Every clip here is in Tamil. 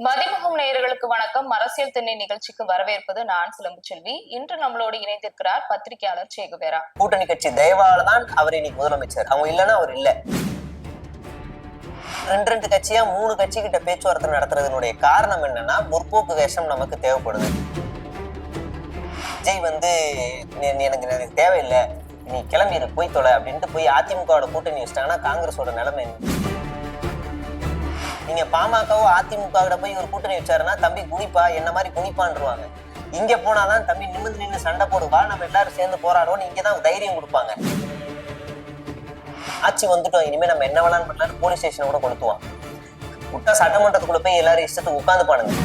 மதிமுகம் நேயர்களுக்கு வணக்கம். அரசியல் திண்ணை நிகழ்ச்சிக்கு வரவேற்பது நான் சிலம்பு செல்வி. இன்று நம்மளோடு இணைந்திருக்கிறார் பத்திரிகையாளர் சேகுவேரா. கூட்டணி கட்சி தயவால தான் அவர் இன்னைக்கு முதலமைச்சர். அவங்க இல்லைன்னா அவர் இல்ல. ரெண்டு கட்சியா 3 கட்சி கிட்ட பேச்சுவார்த்தை நடத்துறதுனுடைய காரணம் என்னன்னா, முற்போக்கு வேஷம் நமக்கு தேவைப்படுது. விஜய் எனக்கு தேவையில்லை, நீ கிளம்பிடு போய் தொலை அப்படின்ட்டு போய் அதிமுகவோட கூட்டணி வச்சிட்டாங்கன்னா காங்கிரஸோட நிலைமை என்ன? நீங்க பாமகவோ அதிமுக போய் ஒரு கூட்டணி வச்சாருன்னா தம்பி குனிப்பா, என்ன மாதிரி குனிப்பான்ருவாங்க. இங்க போனாதான் தம்பி நிமிர்ந்து நின்று சண்டை போடுவா, நம்ம எல்லாரும் சேர்ந்து போராடுவோம், இங்கதான் தைரியம் கொடுப்பாங்க. ஆட்சி வந்துட்டோம், இனிமே நம்ம என்ன வேணாலும் பண்ணலாம், போலீஸ் ஸ்டேஷனை கூட கொளுத்துவான். விட்டா சட்டமன்றத்துக்குள்ள போய் எல்லாரும் இஷ்டத்துக்கு உட்கார்ந்து பாருங்க.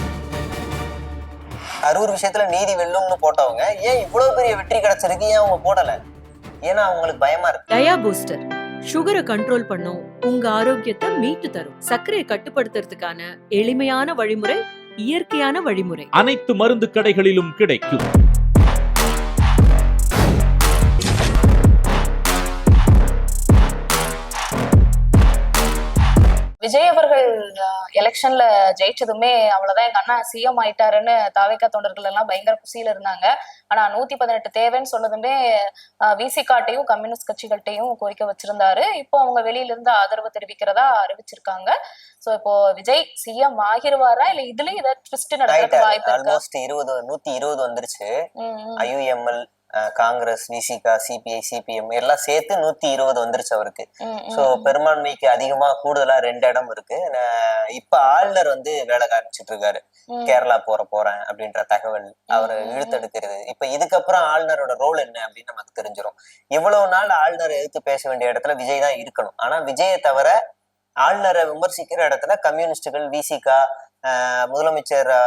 அரூர் விஷயத்துல நீதி வெல்லும்னு போட்டவங்க ஏன் இவ்வளவு பெரிய வெற்றி கிடைச்சிருக்கு, ஏன் அவங்க போடல? ஏன்னா அவங்களுக்கு பயமா இருக்கு. டயா பூஸ்டர் சுகரை கண்ட்ரோல் பண்ணும், உங்க ஆரோக்கியத்தை மீட்டு தரும். சர்க்கரையை கட்டுப்படுத்துறதுக்கான எளிமையான வழிமுறை, இயற்கையான வழிமுறை. அனைத்து மருந்து கடைகளிலும் கிடைக்கும். விஜய் அவர்கள் எலெக்ஷன்ல ஜெயிச்சதுமே அவ்வளவுதான், எங்க அண்ணா சிஎம் ஆயிட்டாருன்னு தாவேக்கா தொண்டர்கள் எல்லாம் பயங்கர குசியில இருந்தாங்க. ஆனா 118 தேவைன்னு சொன்னதுமே விசிகாட்டையும் கம்யூனிஸ்ட் கட்சிகள்கிட்டையும் கோரிக்கை வச்சிருந்தாரு. இப்போ அவங்க வெளியில இருந்து ஆதரவு தெரிவிக்கிறதா அறிவிச்சிருக்காங்க. சோ இப்போ விஜய் சிஎம் ஆகிருவாரா, இல்ல இதுலயும் ஏதாவது ட்விஸ்ட் நடக்கிறதுக்கு வாய்ப்பு இருக்கா? ஆல்மோஸ்ட் 120 வந்துருச்சு. IUML, Congress, Visika, CBI, CPM எல்லாம் சேர்த்து 120 வந்துருச்சு அவருக்கு. சோ பெரும்பான்மைக்கு அதிகமா கூடுதலா 2 இடம் இருக்கு. இப்ப ஆளுநர் வேலை காமிச்சிட்டு இருக்காரு. கேரளா போறேன் அப்படின்ற தகவல் அவரை இழுத்தெடுக்கிறது. இப்ப இதுக்கப்புறம் ஆளுநரோட ரோல் என்ன அப்படின்னு நமக்கு தெரிஞ்சிடும். இவ்வளவு நாள் ஆளுநரை எதிர்த்து பேச வேண்டிய இடத்துல விஜய் தான் இருக்கணும். ஆனா விஜயை தவிர ஆளுநரை விமர்சிக்கிற இடத்துல கம்யூனிஸ்டுகள், விசிகா,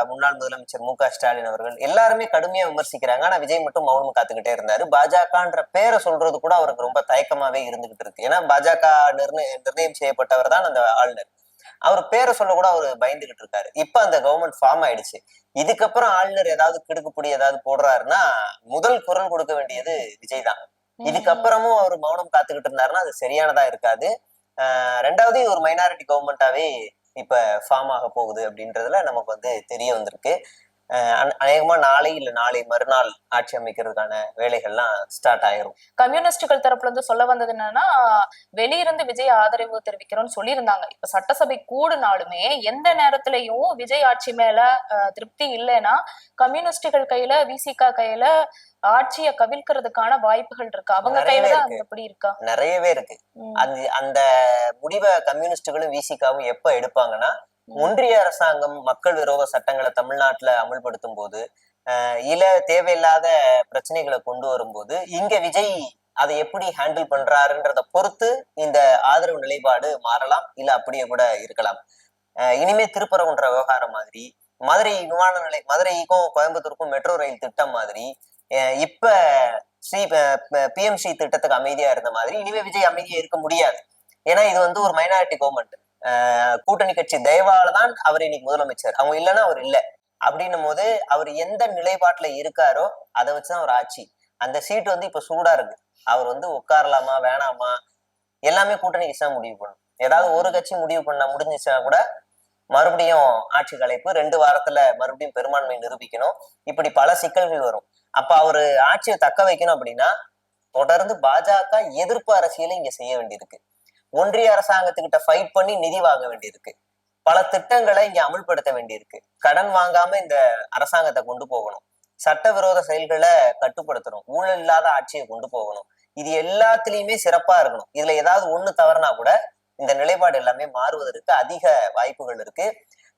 முன்னாள் முதலமைச்சர் மு.க. ஸ்டாலின் அவர்கள் எல்லாருமே கடுமையா விமர்சிக்கிறாங்க. ஆனா விஜய் மட்டும் மௌனம் காத்துக்கிட்டே இருந்தாரு. பாஜகன்ற பேரை சொல்றது கூட அவருக்கு ரொம்ப தயக்கமாவே இருந்துகிட்டு இருக்கு. ஏன்னா பாஜக நிர்ணயம் செய்யப்பட்டவர் தான் அந்த ஆளுநர். அவர் பேரை சொல்ல கூட அவரு பயந்துகிட்டு இருக்காரு. இப்ப அந்த கவர்மெண்ட் ஃபார்ம் ஆயிடுச்சு. இதுக்கப்புறம் ஆளுநர் ஏதாவது கிடுக்குப்படி ஏதாவது போடுறாருன்னா முதல் குரல் கொடுக்க வேண்டியது விஜய் தான். இதுக்கப்புறமும் அவர் மௌனம் காத்துக்கிட்டு இருந்தாருன்னா அது சரியானதா இருக்காது. ரெண்டாவது ஒரு மைனாரிட்டி கவர்மெண்டாவே இப்ப ஃபார்ம் ஆக போகுது அப்படின்றதுல நமக்கு தெரிய வந்திருக்கு. அநேகமா நாளை இல்ல நாளை மறுநாள் ஆட்சி அமைக்கிறதுக்கான வேலைகள்லாம் ஸ்டார்ட் ஆயிரும். கம்யூனிஸ்டுகள் தரப்புல இருந்து சொல்ல வந்தது என்னன்னா, வெளியிருந்து விஜய் ஆதரவு தெரிவிக்கிறோம்னு சொல்லியிருந்தாங்க. இப்ப சட்டசபை கூடுனாலுமே எந்த நேரத்திலையும் விஜய் ஆட்சி மேல திருப்தி இல்லைன்னா கம்யூனிஸ்டுகள் கையில, விசிகா கையில ஆட்சியை கவிழ்க்கிறதுக்கான வாய்ப்புகள் இருக்கு. அவங்க கையில தான் அப்படி இருக்கா? நிறையவே இருக்கு. அந்த முடிவை கம்யூனிஸ்டுகளும் விசிகாவும் எப்ப எடுப்பாங்கன்னா, ஒன்றிய அரசாங்கம் மக்கள் விரோத சட்டங்களை தமிழ்நாட்டுல அமல்படுத்தும் போது, இல்ல தேவையில்லாத பிரச்சனைகளை கொண்டு வரும்போது, இங்க விஜய் அதை எப்படி ஹேண்டில் பண்றாருன்றத பொறுத்து இந்த ஆதரவு நிலைப்பாடு மாறலாம், இல்ல அப்படியே கூட இருக்கலாம். இனிமே திருப்பரங்குன்ற விவகாரம் மாதிரி, மதுரைக்கும் கோயம்புத்தூருக்கும் மெட்ரோ ரயில் திட்டம் மாதிரி, இப்ப பிஎம்சி திட்டத்துக்கு அமைதியா இருந்த மாதிரி இனிமே விஜய் அமைதியா இருக்க முடியாது. ஏன்னா இது ஒரு மைனாரிட்டி கவர்மெண்ட். கூட்டணி கட்சி தயவால தான் அவர் இன்னைக்கு முதலமைச்சர். அவங்க இல்லைன்னா அவர் இல்லை. அப்படின்னும் போது அவர் எந்த நிலைப்பாட்டுல இருக்காரோ அதை வச்சுதான் அவர் ஆட்சி. அந்த சீட்டு இப்ப சூடா இருக்கு. அவர் உட்காரலாமா வேணாமா எல்லாமே கூட்டணி கட்சி தான் முடிவு பண்ணும். ஏதாவது ஒரு கட்சி முடிவு முடிஞ்சிச்சுன்னா கூட மறுபடியும் ஆட்சி கலைப்பு, 2 வாரத்துல மறுபடியும் பெரும்பான்மை நிரூபிக்கணும். இப்படி பல சிக்கல்கள் வரும். அப்ப அவரு ஆட்சியை தக்க வைக்கணும் அப்படின்னா தொடர்ந்து பாஜக எதிர்ப்பு அரசியலை இங்க செய்ய வேண்டியிருக்கு. ஒன்றிய அரசாங்கத்துக்கிட்ட ஃபைட் பண்ணி நிதி வாங்க வேண்டியிருக்கு. பல திட்டங்களை இங்க அமல்படுத்த வேண்டியிருக்கு. கடன் வாங்காம இந்த அரசாங்கத்தை கொண்டு போகணும். சட்டவிரோத செயல்களை கட்டுப்படுத்தணும். ஊழல் இல்லாத ஆட்சியை கொண்டு போகணும். இது எல்லாத்துலயுமே சிறப்பா இருக்கணும். இதுல ஏதாவது ஒண்ணு தவறுனா கூட இந்த நிலைப்பாடு எல்லாமே மாறுவதற்கு அதிக வாய்ப்புகள் இருக்கு.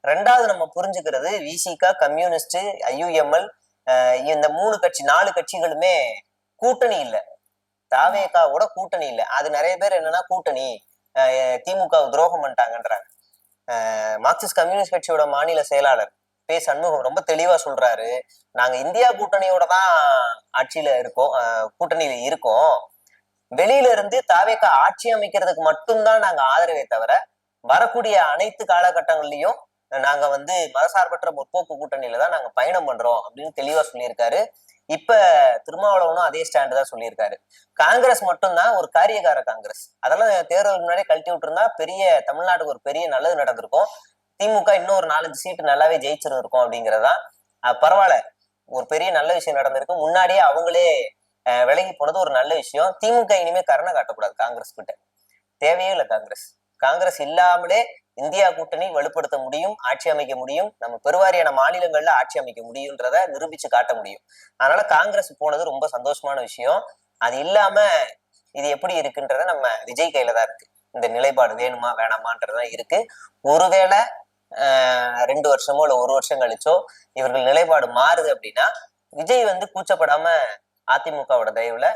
ரெண்டாவது நம்ம புரிஞ்சுக்கிறது, விசிகா, கம்யூனிஸ்ட், ஐயுஎம்எல் இந்த 4 கட்சிகளுமே கூட்டணி இல்லை. தாவேகாவோட கூட்டணி இல்லை. அது நிறைய பேர் என்னன்னா கூட்டணி திமுக துரோகம் பண்ணிட்டாங்கன்றாங்க. மார்க்சிஸ்ட் கம்யூனிஸ்ட் கட்சியோட மாநில செயலாளர் சண்முகம் ரொம்ப தெளிவா சொல்றாரு, நாங்க இந்தியா கூட்டணியோட தான் ஆட்சியில இருக்கோம், கூட்டணியில இருக்கோம். வெளியில இருந்து தாவேகா ஆட்சி அமைக்கிறதுக்கு மட்டும்தான் நாங்க ஆதரவை தவிர வரக்கூடிய அனைத்து காலகட்டங்கள்லயும் நாங்க மதசார்பற்ற முற்போக்கு கூட்டணியில தான் நாங்க பயணம் பண்றோம் அப்படின்னு தெளிவா சொல்லியிருக்காரு. இப்ப திருமாவளவனும் அதே ஸ்டாண்டு தான் சொல்லியிருக்காரு. காங்கிரஸ் மட்டும்தான் ஒரு காரியகார காங்கிரஸ். அதெல்லாம் தேர்தலுக்கு முன்னாடியே கழட்டி விட்டுருந்தா தமிழ்நாட்டுக்கு ஒரு பெரிய நல்லது நடந்திருக்கும். திமுக இன்னும் ஒரு 4-5 சீட்டு நல்லாவே ஜெயிச்சிருக்கும் அப்படிங்கறதுதான். பரவாயில்ல, ஒரு பெரிய நல்ல விஷயம் நடந்திருக்கு. முன்னாடியே அவங்களே விலகி போனது ஒரு நல்ல விஷயம். திமுக இனிமே கருணை காட்டக்கூடாது காங்கிரஸ் கிட்ட. தேவையே இல்லை காங்கிரஸ் இல்லாமலே இந்தியா கூட்டணி வலுப்படுத்த முடியும், ஆட்சி அமைக்க முடியும், நம்ம பெருவாரியான மாநிலங்கள்ல ஆட்சி அமைக்க முடியும்ன்றத நிரூபிச்சு காட்ட முடியும். அதனால காங்கிரஸ் போனது ரொம்ப சந்தோஷமான விஷயம். அது இல்லாம இது எப்படி இருக்குன்றத நம்ம விஜய் கையில தான் இருக்கு. இந்த நிலைப்பாடு வேணுமா வேணாமான்றதுதான் இருக்கு. ஒருவேளை 2 வருஷமோ இல்ல 1 வருஷம் கழிச்சோ இவர்கள் நிலைப்பாடு மாறுது அப்படின்னா விஜய் கூச்சப்படாம அதிமுகவோட தயவுல,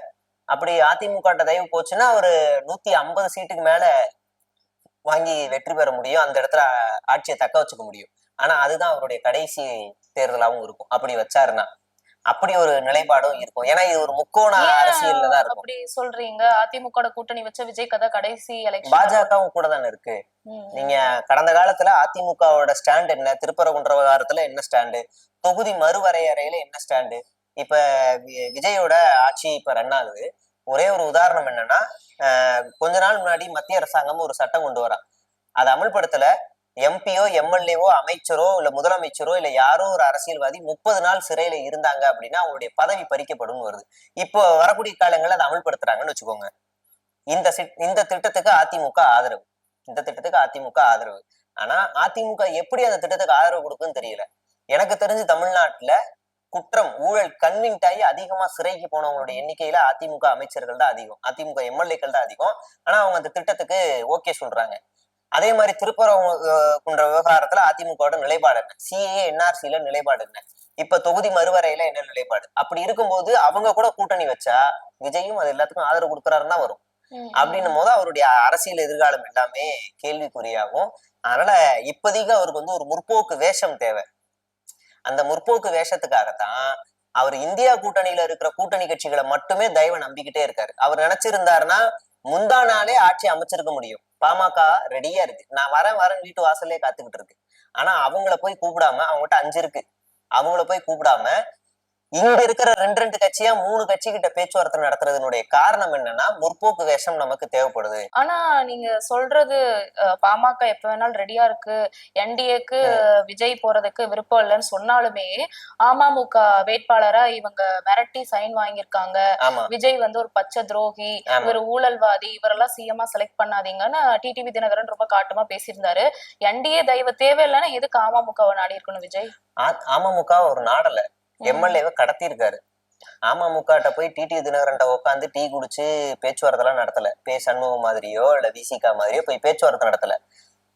அப்படி அதிமுக தயவு போச்சுன்னா ஒரு 150 சீட்டுக்கு மேல வாங்கி வெற்றி பெற முடியும். அந்த இடத்துல ஆட்சியை தக்க வச்சுக்க முடியும். ஆனா அதுதான் அவருடைய கடைசி தேர்தலாகவும் இருக்கும். அப்படி வச்சாருன்னா அப்படி ஒரு நிலைப்பாடும் இருக்கும். ஏன்னா இது ஒரு முக்கோண அரசியல்ல தான் இருக்கும். அப்படி சொல்றீங்க? அதிமுக கூட்டணி வச்ச விஜய் கதை கடைசி எலெக்ஷன் பாஜகவும் கூட தானே இருக்கு. நீங்க கடந்த காலத்துல அதிமுகவோட ஸ்டாண்ட் என்ன, திருப்பரங்குன்ற விவகாரத்துல என்ன ஸ்டாண்டு, தொகுதி மறுவரையறையில என்ன ஸ்டாண்டு, இப்ப விஜயோட ஆட்சி இப்ப ரன் ஆகுது. ஒரே ஒரு உதாரணம் என்னன்னா, கொஞ்ச நாள் முன்னாடி மத்திய அரசாங்கம் ஒரு சட்டம் கொண்டு வரா. அதை அமல்படுத்தல. எம்பியோ எம்எல்ஏவோ அமைச்சரோ இல்ல முதலமைச்சரோ இல்ல யாரோ ஒரு அரசியல்வாதி 30 நாள் சிறையில இருந்தாங்க அப்படின்னா அவங்களுடைய பதவி பறிக்கப்படும் வருது. இப்போ வரக்கூடிய காலங்கள்ல அதை அமல்படுத்துறாங்கன்னு வச்சுக்கோங்க. இந்த திட்டத்துக்கு அதிமுக ஆதரவு. ஆனா அதிமுக எப்படி அந்த திட்டத்துக்கு ஆதரவு கொடுக்குன்னு தெரியல. எனக்கு தெரிஞ்சு தமிழ்நாட்டுல குற்றம் ஊழல் கன்வின்ட் ஆகி அதிகமா சிறைக்கு போனவங்களுடைய எண்ணிக்கையில அதிமுக அமைச்சர்கள் தான் அதிகம், அதிமுக எம்எல்ஏக்கள் தான் அதிகம். ஆனா அவங்க அந்த திட்டத்துக்கு ஓகே சொல்றாங்க. அதே மாதிரி திருப்பரங்குன்ற விவகாரத்துல அதிமுகவோட நிலைப்பாடு என்ன, சிஏஏ என்ஆர்சில நிலைப்பாடு என்ன, இப்ப தொகுதி மறுவரையில என்ன நிலைப்பாடு, அப்படி இருக்கும்போது அவங்க கூட கூட்டணி வச்சா விஜயும் அது எல்லாத்துக்கும் ஆதரவு கொடுக்குறாருன்னு தான் வரும். அப்படின்னும் போது அவருடைய அரசியல் எதிர்காலம் எல்லாமே கேள்விக்குறியாகும். அதனால இப்போதைக்கு அவருக்கு ஒரு முற்போக்கு வேஷம் தேவை. அந்த முற்போக்கு வேஷத்துக்காகத்தான் அவர் இந்தியா கூட்டணியில இருக்கிற கூட்டணி கட்சிகளை மட்டுமே தயவை நம்பிக்கிட்டே இருக்காரு. அவர் நினைச்சிருந்தாருன்னா முந்தா நாளே ஆட்சி அமைச்சிருக்க முடியும். பாமக ரெடியா இருக்கு, நான் வரேன் வீட்டு வாசல்லே காத்துக்கிட்டு இருக்கு. ஆனா அவங்கள போய் கூப்பிடாம, அவங்ககிட்ட 5 இருக்கு, அவங்கள போய் கூப்பிடாம இங்க இருக்கிற 2 கட்சியா 3 கட்சி கிட்ட பேச்சுவார்த்தை நடத்துறதுனுடைய காரணம் என்னன்னா முற்போக்கு வேஷம் நமக்கு தேவைப்படுது. ஆனா நீங்க சொல்றது பாமக எப்ப வேணாலும் ரெடியா இருக்கு, என்டிஏக்கு விஜய் போறதுக்கு விருப்பம் இல்லைன்னு சொன்னாலுமே அமமுக வேட்பாளரா இவங்க மிரட்டி சைன் வாங்கியிருக்காங்க. விஜய் ஒரு பச்சை துரோகி, இவர் ஊழல்வாதி, இவரெல்லாம் சிஎம்மா செலக்ட் பண்ணாதீங்கன்னு டிடிவி தினகரன் ரொம்ப காட்டமா பேசியிருந்தாரு. என்டிஏ தயவு தேவையில்லைன்னா எதுக்கு அமமுகவை நாடி இருக்கணும் விஜய்? அமமுக ஒரு நாடல எம்எல்ஏவை கடத்தி இருக்காரு. அமமுக போய் டிடிவி தினகரன் உட்காந்து டீ குடிச்சு பேச்சுவார்த்தை எல்லாம் நடத்தல. சண்முகம் மாதிரியோ இல்ல விசிகா மாதிரியோ போய் பேச்சுவார்த்தை நடத்தல.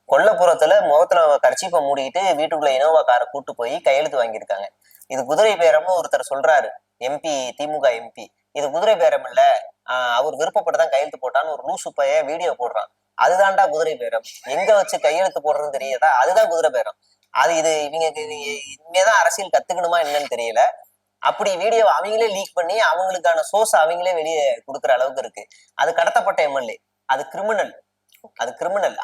கொல்லப்புறத்துல முகத்துல கர்ச்சீப்பை மூடிக்கிட்டு வீட்டுக்குள்ள இனோவா காரை கூட்டு போய் கையெழுத்து வாங்கியிருக்காங்க. இது குதிரை பேரம்னு ஒருத்தர் சொல்றாரு, எம்பி, திமுக எம்பி. இது குதிரை பேரம் இல்ல, அவர் விருப்பப்பட்டுதான் கையெழுத்து போட்டான்னு ஒரு லூசு பைய வீடியோ போடுறான். அதுதான்டா குதிரை பேரம். எங்க வச்சு கையெழுத்து போடுறதுன்னு தெரியாதா? அதுதான் குதிரை பேரம். அது இவங்க இனிமேதான் அரசியல் கத்துக்கணுமா என்னன்னு தெரியல. அப்படி வீடியோ அவங்களே லீக் பண்ணி அவங்களுக்கான சோர்ஸ் அவங்களே வெளியே கொடுக்குற அளவுக்கு இருக்கு. அது கடத்தப்பட்ட எம்எல்ஏ, அது கிரிமினல்.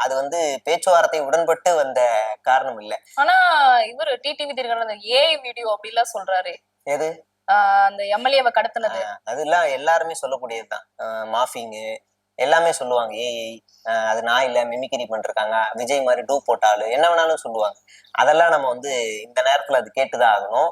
அது பேச்சுவார்த்தை உடன்பட்டு வந்த காரணம் இல்ல. ஆனா இவர் டிடிவி தினகரன் ஏஐ வீடியோ அப்படி எல்லாம் சொல்றாரு. எது அந்த எம்எல்ஏவை கடத்தினது? அதெல்லாம் எல்லாருமே சொல்லக்கூடியதுதான். மாஃபிங்கு எல்லாமே சொல்லுவாங்க. ஏஐ அது நான் இல்ல, மிமிக்ரி பண்ணிருக்காங்க, விஜய் மாதிரி டூ போட்டாலு, என்ன வேணாலும் சொல்லுவாங்க. அதெல்லாம் நம்ம இந்த நேரத்துல அது கேட்டுதான் ஆகணும்.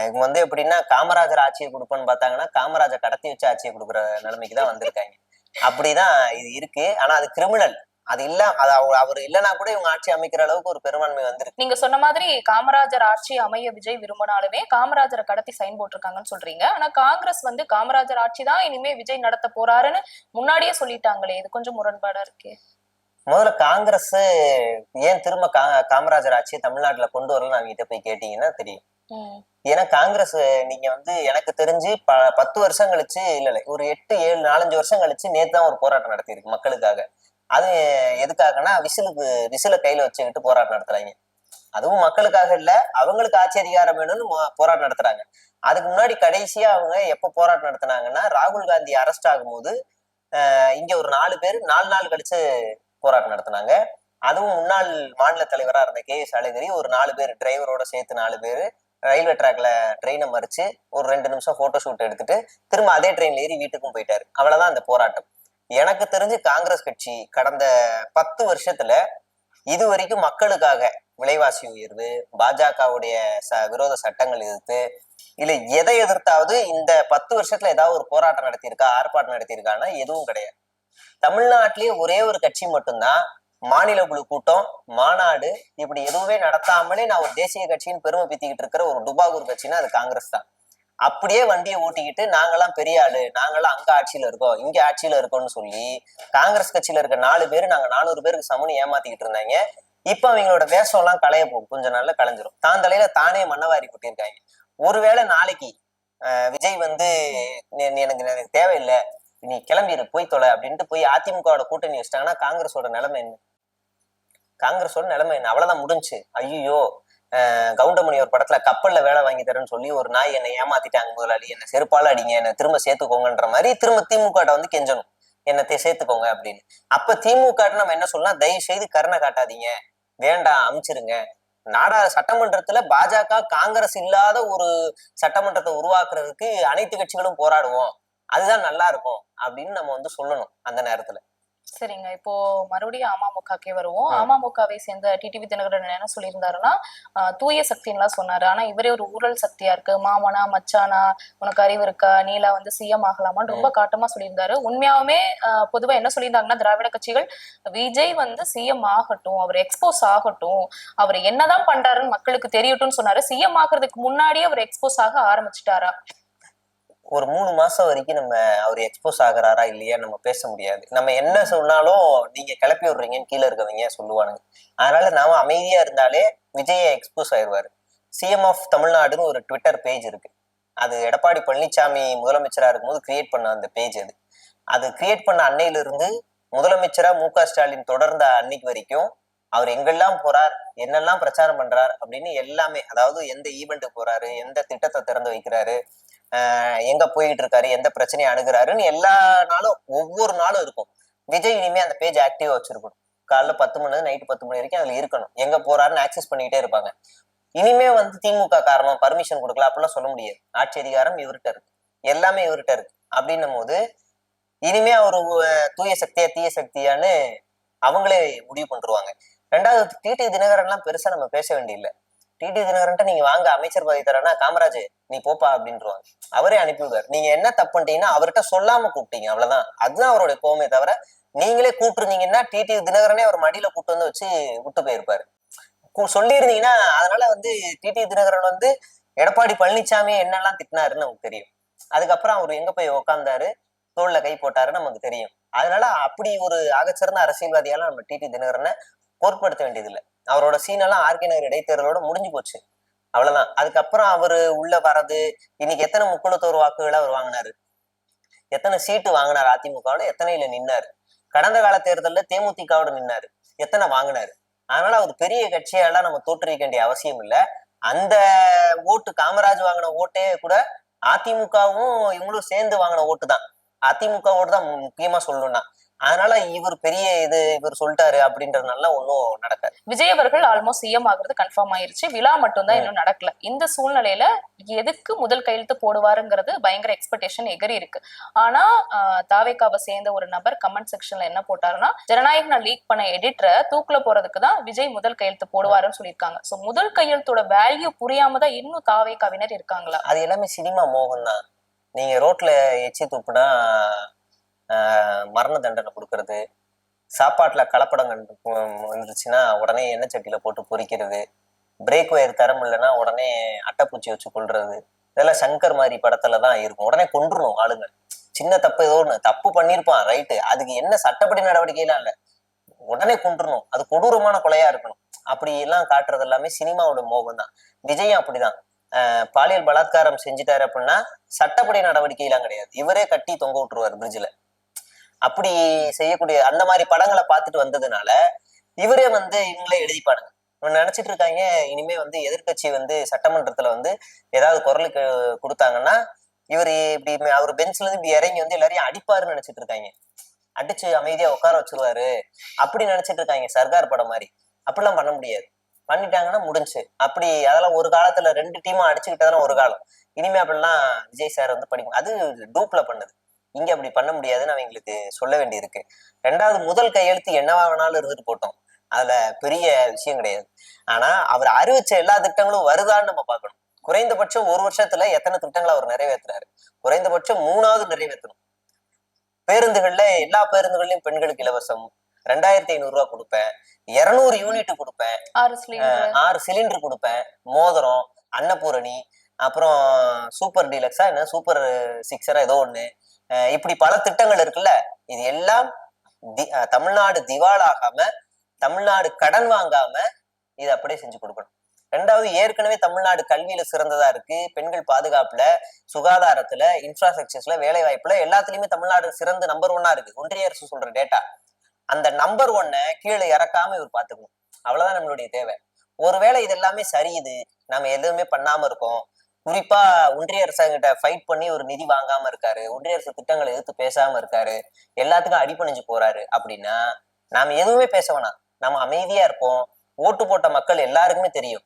இவங்க எப்படின்னா காமராஜர் ஆட்சியை கொடுப்போன்னு பார்த்தாங்கன்னா காமராஜர் கடத்தி வச்சு ஆட்சியை கொடுக்குற நிலைமைக்குதான் வந்திருக்காங்க. அப்படிதான் இது இருக்கு. ஆனா அது கிரிமினல். அது இல்ல, அது அவர் இல்லைன்னா கூட இவங்க ஆட்சி அமைக்கிற அளவுக்கு ஒரு பெரும்பான்மை வந்திருக்கு. நீங்க சொன்ன மாதிரி காமராஜர் ஆட்சி அமைய விஜய் விரும்பினாலுமே காமராஜரை கடத்தி சைன் போட்டிருக்காங்கன்னு சொல்றீங்க. ஆனா காங்கிரஸ் காமராஜர் ஆட்சி தான் இனிமே விஜய் நடத்த போறாருன்னு முன்னாடியே சொல்லிட்டாங்களே, இது கொஞ்சம் முரண்பாடா இருக்கு. முதல்ல காங்கிரஸ் ஏன் திரும்ப காமராஜர் ஆட்சியை தமிழ்நாட்டுல கொண்டு வரலன்னு அவங்க போய் கேட்டீங்கன்னா தெரியும். ஏன்னா காங்கிரஸ் நீங்க எனக்கு தெரிஞ்சு 10 வருஷம் கழிச்சு இல்ல ஒரு 8, 7, 4-5 வருஷம் கழிச்சு நேத்துதான் ஒரு போராட்டம் நடத்தியிருக்கு மக்களுக்காக. அது எதுக்காகனா விசில கையில வச்சுக்கிட்டு போராட்டம் நடத்துறாங்க. அதுவும் மக்களுக்காக இல்ல, அவங்களுக்கு ஆட்சி அதிகாரம் வேணும்னு போராட்டம் நடத்துறாங்க. அதுக்கு முன்னாடி கடைசியா அவங்க எப்ப போராட்டம் நடத்தினாங்கன்னா ராகுல் காந்தி அரெஸ்ட் ஆகும்போது இங்க ஒரு 4 பேர் 4 நாள் கழிச்சு போராட்டம் நடத்தினாங்க. அதுவும் முன்னாள் மாநில தலைவரா இருந்த KS அழகிரி ஒரு 4 பேர் டிரைவரோட சேர்த்து 4 பேர் ரயில்வே ட்ராக்ல ட்ரெயினை மறிச்சு ஒரு 2 நிமிஷம் போட்டோ ஷூட் எடுத்துட்டு திரும்ப அதே ட்ரெயின்ல ஏறி வீட்டுக்கும் போயிட்டாரு. அவ்வளவுதான் அந்த போராட்டம். எனக்கு தெரிஞ்சு காங்கிரஸ் கட்சி கடந்த 10 வருஷத்துல இது வரைக்கும் மக்களுக்காக விலைவாசி உயர்வு, பாஜகவுடைய விரோத சட்டங்கள் எதிர்த்து, இல்ல எதை எதிர்த்தாவது இந்த 10 வருஷத்துல ஏதாவது ஒரு போராட்டம் நடத்தியிருக்கா, ஆர்ப்பாட்டம் நடத்தியிருக்கான்னா எதுவும் கிடையாது. தமிழ்நாட்டிலேயே ஒரே ஒரு கட்சி மட்டும்தான் மாநில குழு கூட்டம், மாநாடு இப்படி எதுவுமே நடத்தாமலே நான் ஒரு தேசிய கட்சின்னு பெருமை பீத்திக்கிட்டு இருக்கிற ஒரு டுபாகூர் கட்சின்னா அது காங்கிரஸ் தான். அப்படியே வண்டியை ஓட்டிக்கிட்டு நாங்கெல்லாம் பெரிய ஆளு, நாங்கெல்லாம் அங்க ஆட்சியில இருக்கோம், இங்க ஆட்சியில இருக்கோம்னு சொல்லி காங்கிரஸ் கட்சியில இருக்க 4 பேர் நாங்க 400 பேருக்கு சமன்னு ஏமாத்திக்கிட்டு இருந்தாங்க. இப்ப அவங்களோட வேஷம் எல்லாம் களைய போகும், கொஞ்ச நாள்ல களைஞ்சிரும். தான் தலையில தானே மண்ணவாரி கொட்டியிருக்காங்க. ஒருவேளை நாளைக்கு விஜய் எனக்கு தேவையில்லை, நீ கிளம்பிடு போய் தொலை அப்படின்ட்டு போய் அதிமுகவோட கூட்டணி வச்சிட்டாங்கன்னா காங்கிரஸோட நிலைமை என்ன? காங்கிரஸோட நிலைமை என்ன? அவ்வளவுதான், முடிஞ்சு. ஐயோ, கவுண்டமணி ஒரு படத்துல கப்பல்ல வேலை வாங்கி தரேன்னு சொல்லி ஒரு நாய் என்னை ஏமாத்திட்டாங்க முதலாளி, என்ன செருப்பால அடிங்க, என்ன திரும்ப சேர்த்துக்கோங்கன்ற மாதிரி திரும்ப திமுக வந்து கெஞ்சணும், என்னத்தை சேர்த்துக்கோங்க அப்படின்னு. அப்ப திமுக நம்ம என்ன சொல்லலாம், தயவு செய்து கருணை காட்டாதீங்க, வேண்டாம், அமிச்சிருங்க. சட்டமன்றத்துல பாஜக காங்கிரஸ் இல்லாத ஒரு சட்டமன்றத்தை உருவாக்குறதுக்கு அனைத்து கட்சிகளும் போராடுவோம், அதுதான் நல்லா இருக்கும் அப்படின்னு நம்ம வந்து சொல்லணும் அந்த நேரத்துல. சரிங்க, இப்போ மறுபடியும் அமமுகக்கே வருவோம். அமமுகவை சேர்ந்த டிடிவி தினகரன் என்ன சொல்லியிருந்தாருன்னா, தூய சக்தின்லாம் சொன்னாரு. ஆனா இவரே ஒரு ஊழல் சக்தியா இருக்கு, மாமனா மச்சானா உனக்கு அறிவு இருக்கா, நீலா வந்து சிஎம் ஆகலாமான்னு ரொம்ப காட்டமா சொல்லியிருந்தாரு. உண்மையாவுமே பொதுவா என்ன சொல்லியிருந்தாங்கன்னா, திராவிட கட்சிகள் விஜய் வந்து சிஎம் ஆகட்டும், அவர் எக்ஸ்போஸ் ஆகட்டும், அவர் என்னதான் பண்றாருன்னு மக்களுக்கு தெரியட்டும்னு சொன்னாரு. சிஎம் ஆகுறதுக்கு முன்னாடியே அவர் எக்ஸ்போஸ் ஆக ஆரம்பிச்சுட்டாரா? ஒரு 3 மாசம் வரைக்கும் நம்ம அவர் எக்ஸ்போஸ் ஆகுறாரா இல்லையா நம்ம பேச முடியாது. நம்ம என்ன சொன்னாலும் நீங்க கிளப்பி விடுறீங்கன்னு கீழே இருக்கவங்க சொல்லுவானுங்க. அதனால நாம அமைதியா இருந்தாலே விஜய எக்ஸ்போஸ் ஆயிடுவாரு. சிஎம் ஆஃப் தமிழ்நாடுன்னு ஒரு ட்விட்டர் பேஜ் இருக்கு. அது எடப்பாடி பழனிசாமி முதலமைச்சரா இருக்கும்போது கிரியேட் பண்ண அந்த பேஜ். அது கிரியேட் பண்ண அன்னையில இருந்து முதலமைச்சரா மு.க. ஸ்டாலின் தொடர்ந்த அன்னைக்கு வரைக்கும் அவர் எங்கெல்லாம் போறார், என்னெல்லாம் பிரச்சாரம் பண்றார் அப்படின்னு எல்லாமே, அதாவது எந்த ஈவெண்ட்டுக்கு போறாரு, எந்த திட்டத்தை திறந்து வைக்கிறாரு, எங்க போயிட்டு இருக்காரு, எந்த பிரச்சனையை அணுகிறாருன்னு எல்லா நாளும் ஒவ்வொரு நாளும் இருக்கும். விஜய் இனிமே அந்த பேஜ் ஆக்டிவா வச்சிருக்கணும். காலைல 10 மணி நைட்டு 10 மணி வரைக்கும் அதுல இருக்கணும். எங்க போறாருன்னு ஆக்சஸ் பண்ணிக்கிட்டே இருப்பாங்க. இனிமே வந்து திமுக காரணம் பர்மிஷன் கொடுக்கல அப்படிலாம் சொல்ல முடியாது. ஆட்சி அதிகாரம் இவர்கிட்ட இருக்கு, எல்லாமே இவர்கிட்ட இருக்கு. அப்படின்னும் போது இனிமே அவரு தூய சக்தியா தீய சக்தியான்னு அவங்களே முடிவு பண்ணிருவாங்க. ரெண்டாவது, டிடி தினகரன் எல்லாம் பெருசா நம்ம பேச வேண்டியதில்லை. டிடி தினகரன்ட்ட நீங்க வாங்க அமைச்சர் பதவி தரேன்னா, காமராஜ் நீ போப்பா அப்படின்றாங்க. அவரே அனுப்பிவிடுவார். நீங்க என்ன தப்பு பண்ணிட்டீங்கன்னா அவர்கிட்ட சொல்லாம கூப்பிட்டீங்க, அவ்வளவுதான். அதுதான் அவருடைய கோவமே தவிர, நீங்களே கூப்பிட்டுருந்தீங்கன்னா டிடி தினகரனே அவர் மடியில கூப்பிட்டு வந்து வச்சு விட்டு போயிருப்பாரு. சொல்லியிருந்தீங்கன்னா, அதனால வந்து டிடி தினகரன் வந்து எடப்பாடி பழனிசாமியை என்னெல்லாம் திட்டினாருன்னு நமக்கு தெரியும். அதுக்கப்புறம் அவர் எங்க போய் உக்காந்தாரு, தோல்ல கை போட்டாருன்னு நமக்கு தெரியும். அதனால அப்படி ஒரு ஆகச்சிறந்த அரசியல்வாதியால நம்ம டிடி தினகரனை பொருட்படுத்த வேண்டியதில்லை. அவரோட சீனெல்லாம் ஆர்கே நகர் இடைத்தேர்தலோட முடிஞ்சு போச்சு, அவ்வளவுதான். அதுக்கப்புறம் அவரு உள்ள வர்றது, இன்னைக்கு எத்தனை முக்குளத்தோர் வாக்குகளை அவர் வாங்கினாரு, எத்தனை சீட்டு வாங்கினார் அதிமுகவோட, எத்தனையில நின்னாரு, கடந்த கால தேர்தலில் தேமுதிகவோட நின்னாரு, எத்தனை வாங்கினாரு. அதனால அவர் பெரிய கட்சியெல்லாம் நம்ம தோற்றுவிக்க வேண்டிய அவசியம் இல்லை. அந்த ஓட்டு, காமராஜ் வாங்கின ஓட்டே கூட அதிமுகவும் இவங்களும் சேர்ந்து வாங்கின ஓட்டு தான், அதிமுக ஓட்டு தான் முக்கியமா சொல்லணும்னா. அதனால இவர் பெரிய இவர் சொல்லிட்டாரு அப்படின்றதுனால ஒன்னும் நடக்காது. விஜய் அவர்கள் ஆல்மோஸ்ட் சிஎம் ஆகுறது கன்ஃபார்ம் ஆயிருச்சு. விழா மட்டும்தான் இன்னும் நடக்கல. இந்த சூழ்நிலையில எதுக்கு முதல் கையெழுத்து போடுவாருங்கிறது பயங்கர எக்ஸ்பெக்டேஷன் எகரி இருக்கு. ஆனா தாவேக்காவை சேர்ந்த ஒரு நபர் கமெண்ட் செக்ஷன்ல என்ன போட்டாருன்னா, ஜனநாயகம் லீக் பண்ண எடிட்டரை தூக்குல போறதுக்கு தான் விஜய் முதல் கையெழுத்து போடுவாருன்னு சொல்லியிருக்காங்க. சோ முதல் கையெழுத்தோட வேல்யூ புரியாம தான் இன்னும் தாவேக்காவினர் இருக்காங்களா? அது எல்லாமே சினிமா மோகம் தான். நீங்க ரோட்ல எச்சி துப்புனா மரண தண்டனை கொடுக்கறது, சாப்பாட்டுல கலப்படம் வந்துருச்சுன்னா உடனே எண்ணெய் சட்டியில போட்டு பொரிக்கிறது, பிரேக் ஒயர் தரம் இல்லைன்னா உடனே அட்டைப்பூச்சி வச்சு கொள்றது, இதெல்லாம் சங்கர் மாதிரி படத்துலதான் இருக்கும். உடனே கொன்றுணும் ஆளுங்க. சின்ன தப்பு ஏதோ ஒண்ணு தப்பு பண்ணிருப்பான், ரைட்டு, அதுக்கு என்ன சட்டப்படி நடவடிக்கையெல்லாம் இல்லை, உடனே கொன்றுணும். அது கொடூரமான கொலையா இருக்கணும். அப்படி எல்லாம் காட்டுறது எல்லாமே சினிமாவோட மோகம் தான். விஜயும் அப்படிதான். பாலியல் பலாத்காரம் செஞ்சுட்டாரு அப்படின்னா சட்டப்படி நடவடிக்கையெல்லாம் கிடையாது, இவரே கட்டி தொங்க விட்டுருவாரு பிரிட்ஜ்ல. அப்படி செய்யக்கூடிய அந்த மாதிரி படங்களை பார்த்துட்டு வந்ததுனால இவரே வந்து இவங்களே எழுதிப்பாடுங்க. நினைச்சிட்டு இருக்காங்க இனிமே வந்து எதிர்கட்சி வந்து சட்டமன்றத்துல வந்து ஏதாவது குரலுக்கு கொடுத்தாங்கன்னா இவர் இப்படி அவர் பெஞ்ச்ல இருந்து இப்படி இறங்கி வந்து எல்லாரையும் அடிப்பாருன்னு நினைச்சிட்டு இருக்காங்க. அடிச்சு அமைதியா உட்கார வச்சிருவாரு அப்படி நினைச்சிட்டு இருக்காங்க, சர்க்கார் படம் மாதிரி. அப்படிலாம் பண்ண முடியாது. பண்ணிட்டாங்கன்னா முடிஞ்சு. அப்படி அதெல்லாம் ஒரு காலத்துல 2 டீமா அடிச்சுக்கிட்டதெல்லாம் ஒரு காலம். இனிமே அப்படிலாம் விஜய் சார் வந்து படிக்கும். அது டூப்ல பண்ணது, இங்க அப்படி பண்ண முடியாதுன்னு அவங்களுக்கு சொல்ல வேண்டியிருக்கு. ரெண்டாவது, முதல் கையெழுத்து என்னவா வேணாலும் இருந்துட்டு போட்டோம். அதுல பெரிய விஷயம் கிடையாது. ஆனா அவர் அறிவிச்ச எல்லா திட்டங்களும் வருதான்னு நம்ம பார்க்கணும். குறைந்தபட்சம் ஒரு வருஷத்துல எத்தனை திட்டங்களை அவர் நிறைவேற்றுறாரு? குறைந்தபட்சம் 3வது நிறைவேற்றணும். பேருந்துகள்ல எல்லா பேருந்துகள்லயும் பெண்களுக்கு இலவசம், 2500 ரூபாய் கொடுப்பேன், 200 யூனிட் கொடுப்பேன், 6 சிலிண்டர் கொடுப்பேன், மோதிரம், அன்னபூரணி, அப்புறம் சூப்பர் டீலக்ஸா என்ன சூப்பர் சிக்ஸரா ஏதோ ஒண்ணு, இப்படி பல திட்டங்கள் இருக்குல்ல. இது எல்லாம் தமிழ்நாடு திவாலாகாம, தமிழ்நாடு கடன் வாங்காம இது அப்படியே செஞ்சு கொடுக்கணும். ரெண்டாவது, ஏற்கனவே தமிழ்நாடு கல்வியில சிறந்ததா இருக்கு, பெண்கள் பாதுகாப்புல, சுகாதாரத்துல, இன்ஃப்ராஸ்ட்ரக்சர்ஸ்ல, வேலை வாய்ப்புல எல்லாத்துலயுமே தமிழ்நாடு சிறந்த நம்பர் 1 இருக்கு. ஒன்றிய அரசு சொல்ற டேட்டா. அந்த நம்பர் 1 கீழே இறக்காம இவர் பாத்துக்கணும். அவ்வளவுதான் நம்மளுடைய தேவை. ஒருவேளை இது எல்லாமே சரியுது, நம்ம எதுவுமே பண்ணாம இருக்கோம், குறிப்பா ஒன்றிய அரசாங்கிட்ட ஃபைட் பண்ணி ஒரு நிதி வாங்காம இருக்காரு, ஒன்றிய அரசு திட்டங்களை எதிர்த்து பேசாம இருக்காரு, எல்லாத்துக்கும் அடிபணிஞ்சு போறாரு அப்படின்னா நாம எதுவுமே பேச வேணாம், நம்ம அமைதியா இருப்போம். ஓட்டு போட்ட மக்கள் எல்லாருக்குமே தெரியும்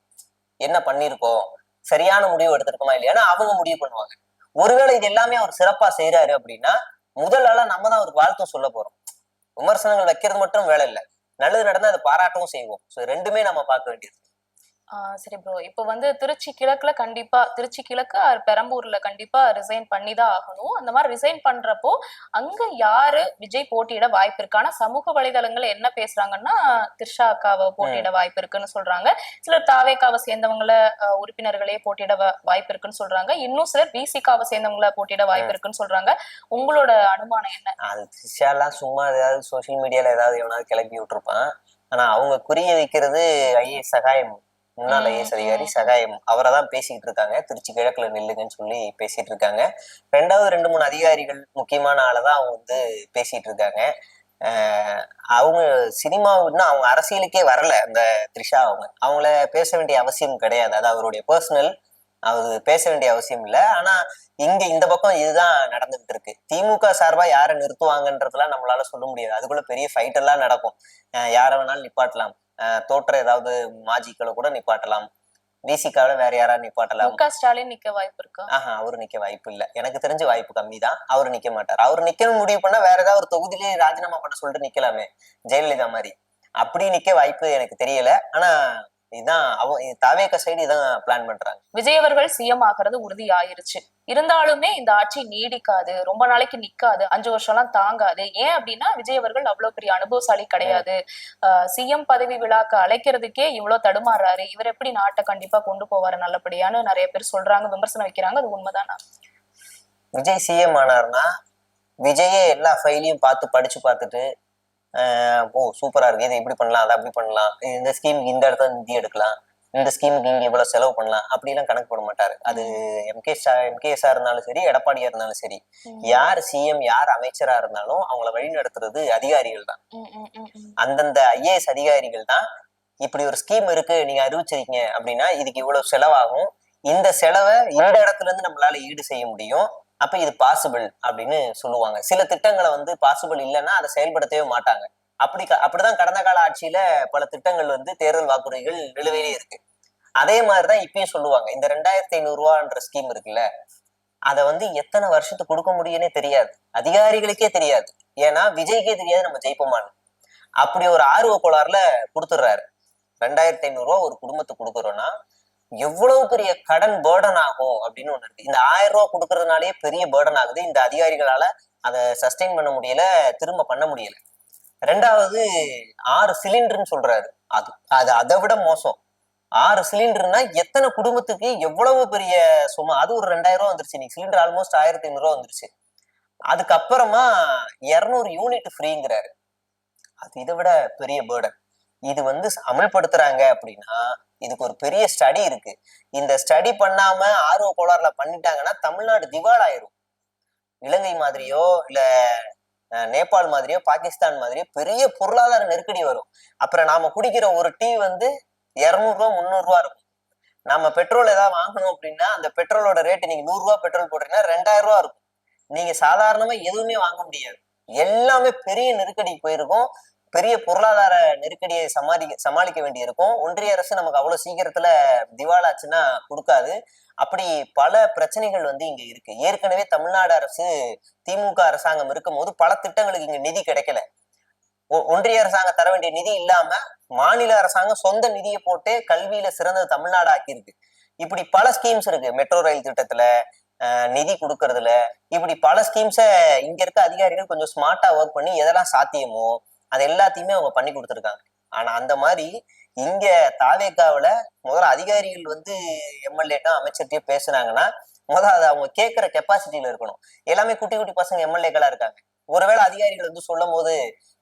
என்ன பண்ணிருக்கோம், சரியான முடிவு எடுத்திருக்கோமா இல்லையானா அவங்க முடிவு பண்ணுவாங்க. ஒருவேளை இது எல்லாமே அவர் சிறப்பா செய்யறாரு அப்படின்னா முதல் ஆளா நம்ம தான் அவருக்கு வாழ்த்தும் சொல்ல போறோம். விமர்சனங்கள் வைக்கிறது மட்டும் வேலை இல்லை, நல்லது நடந்தா அதை பாராட்டவும் செய்வோம். ஸோ ரெண்டுமே நம்ம பார்க்க வேண்டியது. சரி ப்ரோ, இப்போ வந்து திருச்சி கிழக்குல கண்டிப்பா, திருச்சி கிழக்கு பெரம்பூர்ல கண்டிப்பா ரிசைன் பண்ணி தான் ஆகணும். அந்த மாதிரி ரிசைன் பண்றப்போ அங்க யாரு விஜய் போட்டியிட வாய்ப்பு இருக்கு? ஆனா சமூக வலைதளங்கள் என்ன பேசுறாங்கன்னா திரிஷா அக்காவை போட்டியிட வாய்ப்பு இருக்குன்னு சொல்றாங்க. சிலர் தாவேக்காவை சேர்ந்தவங்கள உறுப்பினர்களே போட்டியிட வாய்ப்பு இருக்குன்னு சொல்றாங்க. இன்னும் சிலர் விசிகாவை சேர்ந்தவங்கள போட்டியிட வாய்ப்பு இருக்குன்னு சொல்றாங்க. உங்களோட அனுமானம் என்ன? அது திரிஷா எல்லாம் சும்மா ஏதாவது சோசியல் மீடியால ஏதாவது எவனாவது கிளப்பி விட்டுருப்பான். ஆனா அவங்க குறிய வைக்கிறது ஐஏஎஸ் சகாயம், முன்னாள் ஐஏஎஸ் அதிகாரி சகாயம், அவரை தான் பேசிக்கிட்டு இருக்காங்க. திருச்சி கிழக்குல நில்லுங்கன்னு சொல்லி பேசிட்டு இருக்காங்க. ரெண்டாவது 2-3 அதிகாரிகள் முக்கியமான ஆளைதான் அவங்க வந்து பேசிட்டு இருக்காங்க. அவங்க சினிமாவுன்னா அவங்க அரசியலுக்கே வரல. அந்த த்ரிஷா அவங்கள பேச வேண்டிய அவசியம் கிடையாது. அது அவருடைய பர்சனல், அது பேச வேண்டிய அவசியம் இல்லை. ஆனா இங்க இந்த பக்கம் இதுதான் நடந்துகிட்டு இருக்கு. திமுக சார்பா யாரை நிறுத்துவாங்கன்றதுலாம் நம்மளால சொல்ல முடியாது. அதுக்குள்ள பெரிய ஃபைட் எல்லாம் நடக்கும். யாரை வேணாலும் நிப்பாட்டலாம், தோற்ற ஏதாவது மாஜிக்களை கூட நிப்பாட்டலாம், விசிகாவில வேற யாராவது நிப்பாட்டலாம். ஸ்டாலின் நிக்க வாய்ப்பு இருக்கா? அவரு நிக்க வாய்ப்பு இல்ல, எனக்கு தெரிஞ்ச வாய்ப்பு கம்மி தான். அவரு நிக்க மாட்டார். அவரு நிக்கணும் முடிவு பண்ணா வேற ஏதாவது ஒரு தொகுதியிலேயே ராஜினாமா பண்ண சொல்லிட்டு நிக்கலாமே, ஜெயலலிதா மாதிரி. அப்படி நிக்க வாய்ப்பு எனக்கு தெரியல. ஆனா இதுதான் தாவேக சைடு இதான் பிளான் பண்றாங்க. விஜய் அவர்கள் சிஎம் ஆகிறது உறுதி ஆயிருச்சு. இருந்தாலுமே இந்த ஆட்சி நீடிக்காது, ரொம்ப நாளைக்கு நிக்காது, 5 வருஷம் எல்லாம் தாங்காது. ஏன் அப்படின்னா விஜய் அவர்கள் அவ்வளவு பெரிய அனுபவசாலி கிடையாது. சிஎம் பதவி விழாக்கு அழைக்கிறதுக்கே இவ்வளவு தடுமாறாரு. இவர் எப்படி நாட்டை கண்டிப்பா கொண்டு போவாரு நல்லபடியான்னு நிறைய பேர் சொல்றாங்க, விமர்சனம் வைக்கிறாங்க. அது உண்மைதானா? விஜய் சிஎம் ஆனார்னா விஜயே எல்லா ஃபைலையும் படிச்சு பார்த்துட்டு ஓ சூப்பரா இருக்கு, இதை இப்படி பண்ணலாம், அதை அப்படி பண்ணலாம், இந்த ஸ்கீமுக்கு இந்த இடத்துல நிதி எடுக்கலாம், இந்த ஸ்கீமுக்கு இங்க இவ்வளவு செலவு பண்ணலாம் அப்படிலாம் கணக்கு போட மாட்டாரு. அது எம்கேஎஸ்ஆ இருந்தாலும் சரி, எடப்பாடியா இருந்தாலும் சரி, யார் சிஎம் யார் அமைச்சரா இருந்தாலும் அவங்கள வழி நடத்துறது அதிகாரிகள் தான். அந்தந்த ஐஏஎஸ் அதிகாரிகள் தான் இப்படி ஒரு ஸ்கீம் இருக்கு நீங்க அறிவிச்சிருக்கீங்க அப்படின்னா இதுக்கு இவ்வளவு செலவாகும், இந்த செலவை இந்த இடத்துல இருந்து நம்மளால ஈடு செய்ய முடியும், அப்ப இது பாசிபிள் அப்படின்னு சொல்லுவாங்க. சில திட்டங்களை வந்து பாசிபிள் இல்லைன்னா அதை செயல்படுத்தவே மாட்டாங்க. அப்படிதான் கடந்த கால ஆட்சியில பல திட்டங்கள் வந்து தேர்தல் வாக்குறுதிகள் நிலுவையிலே இருக்கு. அதே மாதிரிதான் இப்பயும் சொல்லுவாங்க. இந்த 2500 ரூபான்ற ஸ்கீம் இருக்குல்ல, அதை வந்து எத்தனை வருஷத்துக்கு கொடுக்க முடியும்னே தெரியாது, அதிகாரிகளுக்கே தெரியாது. ஏன்னா விஜய்க்கே தெரியாது நம்ம ஜெயிப்போமான்னு. அப்படி ஒரு ஆர்வ கோளாறுல கொடுத்துடுறாரு. 2500 ரூபா ஒரு குடும்பத்துக்கு கொடுக்குறோம்னா எவ்வளவு பெரிய கடன் பேர்டன் ஆகும் அப்படின்னு ஒண்ணு இருக்கு. இந்த 1000 ரூபா கொடுக்கறதுனாலே பெரிய பேர்டன் ஆகுது. இந்த அதிகாரிகளால அதை சஸ்டெயின் பண்ண முடியல, திரும்ப பண்ண முடியல. ரெண்டாவது 6 சிலிண்டர்னு சொல்றாரு. அது அதை விட மோசம். 6 சிலிண்டர்னா எத்தனை குடும்பத்துக்கு எவ்வளவு பெரிய சும்மா. அது ஒரு 2000 ரூபா வந்துருச்சு. நீங்க சிலிண்டர் ஆல்மோஸ்ட் 1500 ரூபா வந்துருச்சு. அதுக்கப்புறமா 200 யூனிட் ஃப்ரீங்கிறாரு. அது இதை விட பெரிய பேர்டன். இது வந்து அமல்படுத்துறாங்க அப்படின்னா இதுக்கு ஒரு பெரிய ஸ்டடி இருக்கு. இந்த ஸ்டடி பண்ணாம ஆர்வ கோளாறுல பண்ணிட்டாங்கன்னா தமிழ்நாடு திவால் ஆயிரும். இலங்கை மாதிரியோ இல்ல நேபாள் மாதிரியோ பாகிஸ்தான் மாதிரியோ பெரிய பொருளாதார நெருக்கடி வரும். அப்புறம் நாம குடிக்கிற ஒரு டீ வந்து 200 ரூபா 300 ரூபா இருக்கும். நாம பெட்ரோல் ஏதாவது வாங்கணும் அப்படின்னா அந்த பெட்ரோலோட ரேட்டு நீங்க 100 ரூபா பெட்ரோல் போடுறீங்கன்னா 2000 ரூபா இருக்கும். நீங்க சாதாரணமா எதுவுமே வாங்க முடியாது. எல்லாமே பெரிய நெருக்கடிக்கு போயிருக்கும். பெரிய பொருளாதார நெருக்கடியை சமாளிக்க வேண்டி இருக்கும். ஒன்றிய அரசு நமக்கு அவ்வளவு சீக்கிரத்துல திவாலாச்சுன்னா கொடுக்காது. அப்படி பல பிரச்சனைகள் வந்து இங்க இருக்கு. ஏற்கனவே தமிழ்நாடு அரசு திமுக அரசாங்கம் இருக்கும் போது பல திட்டங்களுக்கு இங்க நிதி கிடைக்கல. ஒன்றிய அரசாங்கம் தர வேண்டிய நிதி இல்லாம மாநில அரசாங்கம் சொந்த நிதியை போட்டு கல்வியில சிறந்தது தமிழ்நாடு ஆக்கியிருக்கு. இப்படி பல ஸ்கீம்ஸ் இருக்கு. மெட்ரோ ரயில் திட்டத்துல நிதி கொடுக்கறதுல இப்படி பல ஸ்கீம்ஸை இங்க இருக்க அதிகாரிகள் கொஞ்சம் ஸ்மார்ட்டா ஒர்க் பண்ணி எதெல்லாம் சாத்தியமோ அது எல்லாத்தையுமே அவங்க பண்ணி கொடுத்துருக்காங்க. ஆனா அந்த மாதிரி இங்க தாவேக்காவில முதல்ல அதிகாரிகள் வந்து எம்எல்ஏட்டும் அமைச்சர்கிட்டயும் பேசுனாங்கன்னா முதல்ல அதை அவங்க கேட்கிற கெப்பாசிட்டியில இருக்கணும். எல்லாமே குட்டி குட்டி பசங்க எம்எல்ஏக்களா இருக்காங்க. ஒருவேளை அதிகாரிகள் வந்து சொல்லும் போது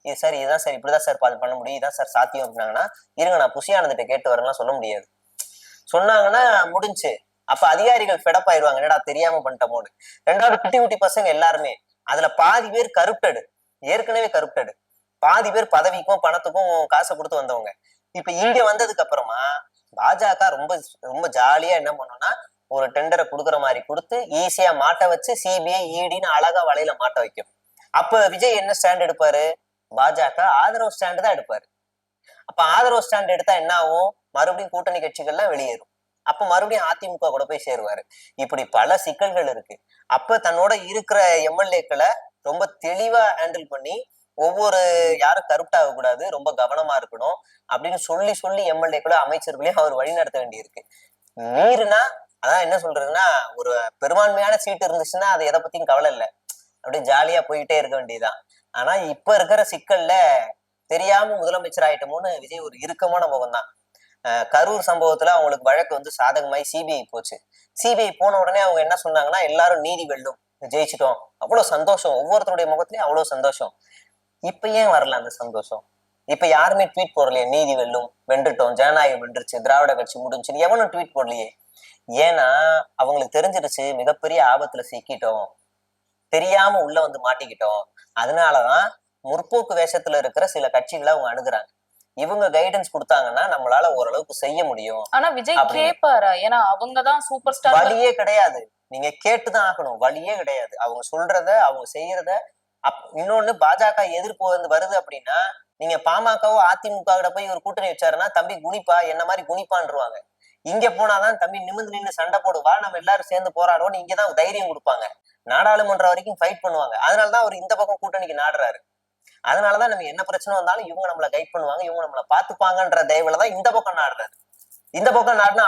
இது சார் இதுதான் சார் இப்படிதான் சார் பண்ண முடியும் இதான் சார் சாத்தியம் அப்படின்னாங்கன்னா இருங்க நான் புஷியானந்திட்ட கேட்டு வரேன்லாம் சொல்ல முடியாது. சொன்னாங்கன்னா முடிஞ்சு. அப்ப அதிகாரிகள் ஃபெடப் ஆயிடுவாங்க, என்னடா தெரியாம பண்ணிட்டோமோன்னு. ரெண்டாவது குட்டி குட்டி பசங்க எல்லாருமே அதுல பாதி பேர் கருப்டடு, ஏற்கனவே கருப்டடு, பாதி பேர் பதவிக்கும் பணத்துக்கும் காசை கொடுத்து வந்தவங்க. இப்ப இங்க வந்ததுக்கு அப்புறமா பாஜக ரொம்ப ரொம்ப ஜாலியா என்ன பண்ணோம்னா ஒரு டெண்டரை கொடுக்குற மாதிரி கொடுத்து ஈஸியா மாட்ட வச்சு சிபிஐ இடின்னு அழகா வலையில மாட்ட வைக்கும். அப்ப விஜய் என்ன ஸ்டாண்ட் எடுப்பாரு? பாஜக ஆதரவு ஸ்டாண்டு தான் எடுப்பாரு. அப்ப ஆதரவு ஸ்டாண்ட் எடுத்தா என்ன ஆகும்? மறுபடியும் கூட்டணி கட்சிகள்லாம் வெளியேறும். அப்ப மறுபடியும் அதிமுக கூட போய் சேருவாரு. இப்படி பல சிக்கல்கள் இருக்கு. அப்ப தன்னோட இருக்கிற எம்எல்ஏக்களை ரொம்ப தெளிவா ஹேண்டில் பண்ணி ஒவ்வொரு யாரும் கருப்ட் ஆகக்கூடாது, ரொம்ப கவனமா இருக்கணும் அப்படின்னு சொல்லி சொல்லி எம்எல்ஏக்களும் அமைச்சர்களையும் அவர் வழி நடத்த வேண்டியிருக்கு. மீறினா அதான் என்ன சொல்றதுன்னா ஒரு பெரும்பான்மையான சீட்டு இருந்துச்சுன்னா அது எதை பத்தியும் கவலை இல்லை, அப்படியே ஜாலியா போயிட்டே இருக்க வேண்டியதுதான். ஆனா இப்ப இருக்கிற சிக்கல்ல தெரியாம முதலமைச்சர் ஆயிட்டோமோன்னு விஜய் ஒரு இறுக்கமான முகம் தான். கரூர் சம்பவத்துல அவங்களுக்கு வழக்கு வந்து சாதகமாயி சிபிஐ போச்சு. சிபிஐ போன உடனே அவங்க என்ன சொன்னாங்கன்னா எல்லாரும் நீதி வெல்லும், ஜெயிச்சிட்டோம், அவ்வளவு சந்தோஷம், ஒவ்வொருத்தருடைய முகத்திலயும் அவ்வளவு சந்தோஷம். இப்ப ஏன் வரல அந்த சந்தோஷம்? இப்ப யாருமே ட்வீட் போடலையே நீதி வெல்லும், வென்றுட்டோம், ஜனநாயகம் வென்றுச்சு, திராவிட கட்சி முடிஞ்சுன்னு எவனும் ட்வீட் போடலையே. ஏன்னா அவங்களுக்கு தெரிஞ்சிருச்சு மிகப்பெரிய ஆபத்துல சிக்கிட்டோம், தெரியாம உள்ள வந்து மாட்டிக்கிட்டோம். அதனாலதான் முற்போக்கு வேஷத்துல இருக்கிற சில கட்சிகளை அவங்க அணுகுறாங்க. இவங்க கைடன்ஸ் கொடுத்தாங்கன்னா நம்மளால ஓரளவுக்கு செய்ய முடியும். ஆனா விஜய் கேட்பாரா? ஏன்னா அவங்கதான் சூப்பர் ஸ்டார். வழியே கிடையாது, நீங்க கேட்டுதான் ஆகணும், வழியே கிடையாது. அவங்க சொல்றத அவங்க செய்யறத. இன்னொன்னு பாஜக எதிர்ப்பு வந்து வருது அப்படின்னா நீங்க பாமகவோ அதிமுக போய் ஒரு கூட்டணி வச்சாருன்னா தம்பி குனிப்பா என்ன மாதிரி குனிப்பான்ருவாங்க. இங்க போனாதான் தம்பி நிமிந்து நின்று சண்டை போடுவா, நம்ம எல்லாரும் சேர்ந்து போராடுவோம், இங்கதான் தைரியம் கொடுப்பாங்க. நாடாளுமன்றம் வரைக்கும் ஃபைட் பண்ணுவாங்க. அதனாலதான் அவர் இந்த பக்கம் கூட்டணிக்கு நாடுறாரு. அதனாலதான் நம்ம என்ன பிரச்சனை வந்தாலும் இவங்க நம்மளை கைட் பண்ணுவாங்க, இவங்க நம்மளை பாத்துப்பாங்கன்ற தயவுலதான் இந்த பக்கம் நாடுறாரு. இந்த பக்கம் நாடுனா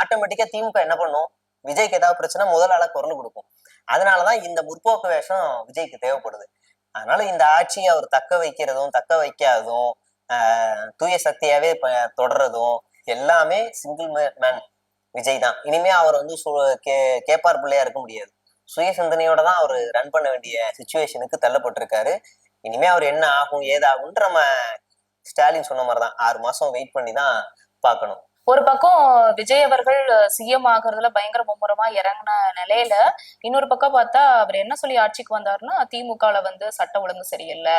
ஆட்டோமேட்டிக்கா திமுக என்ன பண்ணும்? விஜய்க்கு ஏதாவது பிரச்சனை முதல் ஆளா குரல் கொடுக்கும். அதனாலதான் இந்த முற்போக்கு வேஷம் விஜய்க்கு தேவைப்படுது. அதனால இந்த ஆட்சியை அவர் தக்க வைக்கிறதும் தக்க வைக்காததும் தூய சக்தியாவே தொடர்றதும் எல்லாமே சிங்கிள் மேன் விஜய் தான். இனிமே அவர் வந்து கேப்பார் பிள்ளையா இருக்க முடியாது. சுய சிந்தனையோட தான் அவர் ரன் பண்ண வேண்டிய சிச்சுவேஷனுக்கு தள்ளப்பட்டிருக்காரு. இனிமே அவர் என்ன ஆகும் ஏதாகும்ன்ற நம்ம ஸ்டாலின் சொன்ன மாதிரிதான் 6 மாசம் வெயிட் பண்ணி தான் பார்க்கணும். ஒரு பக்கம் விஜய் அவர்கள் சிஎம் ஆகுறதுல பயங்கர மும்முரமா இறங்கின நிலையில இன்னொரு பக்கம் பார்த்தா அவர் என்ன சொல்லி ஆட்சிக்கு வந்தாருன்னா திமுகல வந்து சட்ட ஒழுங்கு சரியில்லை,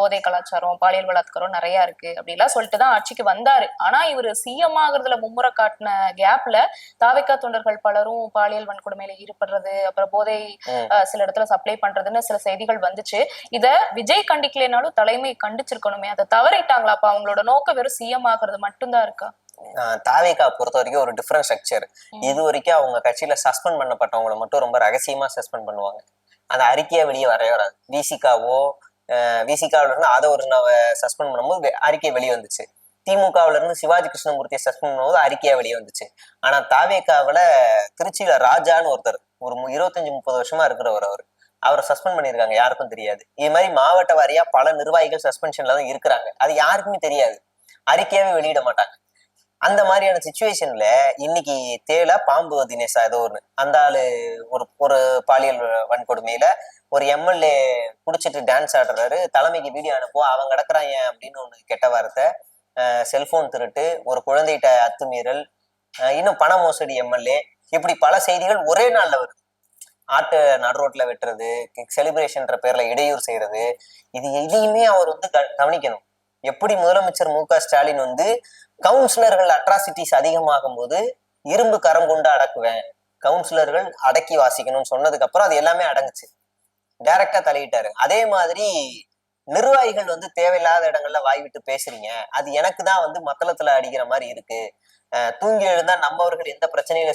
போதை கலாச்சாரம், பாலியல் பலாத்காரம் நிறைய இருக்கு அப்படிலாம் சொல்லிட்டுதான் ஆட்சிக்கு வந்தாரு. ஆனா இவர் சிஎம் ஆகுறதுல மும்முறை காட்டின கேப்ல தாவேக்கா தொண்டர்கள் பலரும் பாலியல் வன்கொடுமையில ஈடுபடுறது, அப்புறம் போதை சில இடத்துல சப்ளை பண்றதுன்னு சில செய்திகள் வந்துச்சு. இத விஜய் கண்டிக்கலைனாலும் தலைமை கண்டிச்சிருக்கணுமே, அதை தவறிட்டாங்களா? அப்ப அவங்களோட நோக்கம் வெறும் சிஎம் ஆகுறது மட்டும்தான் இருக்கா? தாவேக்கா பொறுத்த வரைக்கும் ஒரு டிஃபரண்ட் ஸ்ட்ரக்சர். இது வரைக்கும் அவங்க கட்சியில சஸ்பெண்ட் பண்ணப்பட்டவங்களை மட்டும் ரொம்ப ரகசியமா சஸ்பெண்ட் பண்ணுவாங்க. அந்த அறிக்கையா வெளியே வரவே வராது. விசிகாவில இருந்து அதை ஒரு சஸ்பெண்ட் பண்ணும்போது அறிக்கை வெளியே வந்துச்சு. திமுகவுல இருந்து சிவாஜி கிருஷ்ணமூர்த்தியை சஸ்பெண்ட் பண்ணும்போது அறிக்கையா வெளியே வந்துச்சு. ஆனா தாவேக்காவில திருச்சியில ராஜான்னு ஒருத்தர் ஒரு 25-30 வருஷமா இருக்கிறவர், அவரை சஸ்பெண்ட் பண்ணியிருக்காங்க, யாருக்கும் தெரியாது. இது மாதிரி மாவட்ட வாரியா பல நிர்வாகிகள் சஸ்பென்ஷன்ல தான் இருக்கிறாங்க, அது யாருக்குமே தெரியாது, அறிக்கையாவே வெளியிட மாட்டாங்க. அந்த மாதிரியான சிச்சுவேஷன்ல இன்னைக்கு பாம்பு தினேஷா ஏதோ அந்த ஆளு ஒரு பாலியல் வன்கொடுமையில ஒரு எம்எல்ஏ குடிச்சிட்டு டான்ஸ் ஆடுறாரு, தலைமைக்கு வீடியோ அனுப்புவோம், அவன் கிடக்குறான் அப்படின்னு ஒண்ணு கெட்ட வார்த்தை, செல்போன் திருட்டு, ஒரு குழந்தைகிட்ட அத்துமீறல், இன்னும் பண மோசடி எம்எல்ஏ, இப்படி பல செய்திகள் ஒரே நாள்ல வருது. ஆட்டு நடு ரோட்ல வெட்டுறது, செலிப்ரேஷன்ற பேர்ல இடையூறு செய்யறது, இதையுமே அவர் வந்து கவனிக்கணும். எப்படி முதலமைச்சர் மு.க. ஸ்டாலின் வந்து கவுன்சிலர்கள் அட்ராசிட்டிஸ் அதிகமாகும் போது இரும்பு கரம் கொண்டு அடக்குவேன், கவுன்சிலர்கள் அடக்கி வாசிக்கணும்னு சொன்னதுக்கு அப்புறம் அது எல்லாமே அடங்குச்சு, டைரக்டா தலையிட்டாரு. அதே மாதிரி நிர்வாகிகள் வந்து தேவையில்லாத இடங்கள்ல வாய் விட்டு பேசுறீங்க, அது எனக்கு தான் வந்து மத்தளத்துல அடிக்கிற மாதிரி இருக்கு, தூங்கி எழுந்தா நம்மவர்கள் எந்த பிரச்சனையில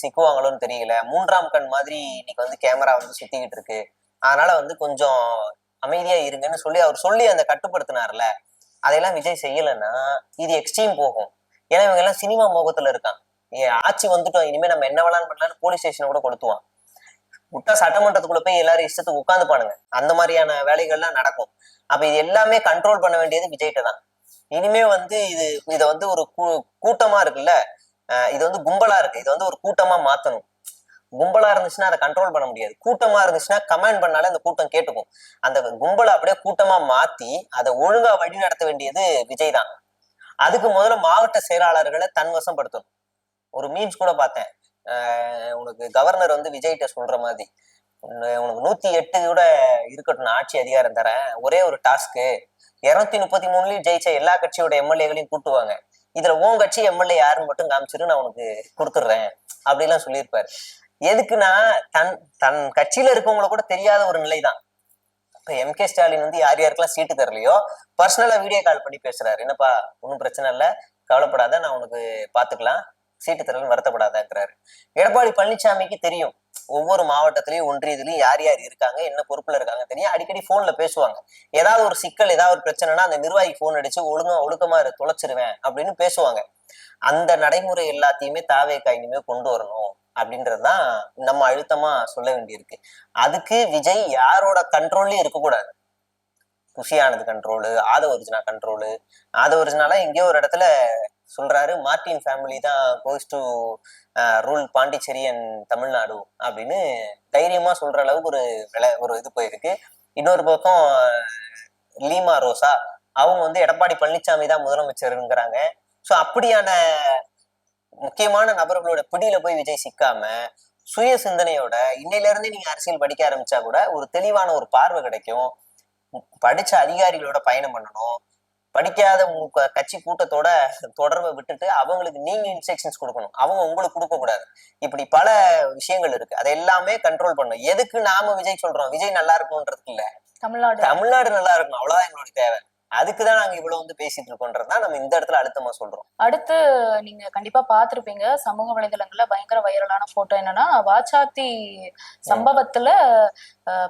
சிக்குவாங்களோன்னு தெரியல, 3ஆம் கண் மாதிரி இன்னைக்கு வந்து கேமரா வந்து சுத்திக்கிட்டு இருக்கு, அதனால வந்து கொஞ்சம் அமைதியா இருங்கன்னு சொல்லி அவர் சொல்லி அந்த கட்டுப்படுத்தினார்ல, அதையெல்லாம் விஜய் செய்யலைன்னா இது எக்ஸ்ட்ரீம் போகும். ஏன்னா இவங்க எல்லாம் சினிமா மோகத்துல இருக்கான். ஆட்சி வந்துட்டோம், இனிமே நம்ம என்ன வேணாலும் பண்ணலாம்னு போலீஸ் ஸ்டேஷனை கூட கொடுத்துவான். விட்டா சட்டமன்றத்துக்குள்ள போய் எல்லாரும் இஷ்டத்துக்கு உட்கார்ந்து பானுங்க. அந்த மாதிரியான வேலைகள்லாம் நடக்கும். அப்ப இது எல்லாமே கண்ட்ரோல் பண்ண வேண்டியது விஜய்கிட்ட தான். இனிமே இதை ஒரு கூட்டமா இருக்குல்ல, இது கும்பலா இருக்கு, இது ஒரு கூட்டமா மாத்தணும். கும்பலா இருந்துச்சுன்னா அதை கண்ட்ரோல் பண்ண முடியாது. கூட்டமா இருந்துச்சுன்னா கமெண்ட் பண்ணாலே அந்த கூட்டம் கேட்டுக்கும். அந்த கும்பலை அப்படியே கூட்டமா மாத்தி அதை ஒழுங்கா வழி நடத்த வேண்டியது விஜய் தான். அதுக்கு முதல்ல மாவட்ட செயலாளர்களை தன்வசப்படுத்தணும். ஒரு மீம்ஸ் கூட பார்த்தேன், உனக்கு கவர்னர் விஜய்கிட்ட சொல்ற மாதிரி, உனக்கு 108 கூட இருக்கட்டும், ஆட்சி அதிகாரம் தரேன், ஒரே ஒரு டாஸ்க்கு, 233லயும் ஜெயிச்ச எல்லா கட்சியோட எம்எல்ஏகளையும் கூட்டுவாங்க, இதுல உன் கட்சி எம்எல்ஏ யாருன்னு மட்டும் காமிச்சிரு, நான் உனக்கு கொடுத்துடுறேன் அப்படிலாம் சொல்லியிருப்பாரு. எதுக்குன்னா தன் கட்சியில இருக்கவங்களை கூட தெரியாத ஒரு நிலைதான். இப்ப எம்.கே. ஸ்டாலின் யார் யாருக்கெல்லாம் சீட்டு தரலையோ பர்சனலா வீடியோ கால் பண்ணி பேசுறாரு. என்னப்பா ஒன்னும் பிரச்சனை இல்லை, கவலைப்படாத, நான் உனக்கு பாத்துக்கலாம், சீட்டு தரலன்னு வருத்தப்படாதாங்கிறாரு. எடப்பாடி பழனிசாமிக்கு தெரியும் ஒவ்வொரு மாவட்டத்திலயும் ஒன்றியத்திலயும் யார் யார் இருக்காங்க, என்ன பொறுப்புல இருக்காங்க தெரியும். அடிக்கடி போன்ல பேசுவாங்க. ஏதாவது ஒரு சிக்கல், ஏதாவது ஒரு பிரச்சனைனா அந்த நிர்வாகி போன் அடிச்சு ஒழுக்கமா தொலைச்சிருவேன் அப்படின்னு பேசுவாங்க. அந்த நடைமுறை எல்லாத்தையுமே தாவேகா இனிமே கொண்டு வரணும் அப்படின்றதுதான் நம்ம அழுத்தமா சொல்ல வேண்டியிருக்கு. அதுக்கு விஜய் யாரோட கண்ட்ரோல்லயும் இருக்கக்கூடாது. குஷியானது கண்ட்ரோலு, ஆதவர்ஜுனா கண்ட்ரோலு. ஆதவர்ஜுனால எங்கேயோ ஒரு இடத்துல சொல்றாரு, மார்டின் ஃபேமிலி தான் goes to rule Pondicherry and Tamil Nadu அப்படின்னு தைரியமா சொல்ற அளவுக்கு ஒரு இது போயிருக்கு. இன்னொரு பக்கம் லீமா ரோசா அவங்க எடப்பாடி பழனிசாமி தான் முதலமைச்சருங்கிறாங்க. ஸோ அப்படியான முக்கியமான நபர்களோட பிடியில போய் விஜய் சிக்காம சுய சிந்தனையோட இன்னையில இருந்தே நீங்க அரசியல் படிக்க ஆரம்பிச்சா கூட ஒரு தெளிவான ஒரு பார்வை கிடைக்கும். படிச்ச அதிகாரிகளோட பயணம் பண்ணணும். படிக்காத கட்சி கூட்டத்தோட தொடர்பை விட்டுட்டு அவங்களுக்கு நீங்க இன்ஸ்ட்ரக்ஷன்ஸ் கொடுக்கணும், அவங்க உங்களுக்கு கொடுக்க கூடாது. இப்படி பல விஷயங்கள் இருக்கு, அதை எல்லாமே கண்ட்ரோல் பண்ணணும். எதுக்கு நாம விஜய் சொல்றோம், விஜய் நல்லா இருக்கணும்ன்றதுக்கு இல்ல, தமிழ்நாடு நல்லா இருக்கணும், அவ்வளவுதான் எங்களோட தேவை. அதுக்குதான் நாங்க இவ்வளவு பேசிட்டு இருக்கோன்றதுதான் நம்ம இந்த இடத்துல அழுத்தமா சொல்றோம். அடுத்து நீங்க கண்டிப்பா பாத்திருப்பீங்க, சமூக வலைதளங்கள்ல பயங்கர வைரலான போட்டோ என்னன்னா, வாச்சாத்தி சம்பவத்துல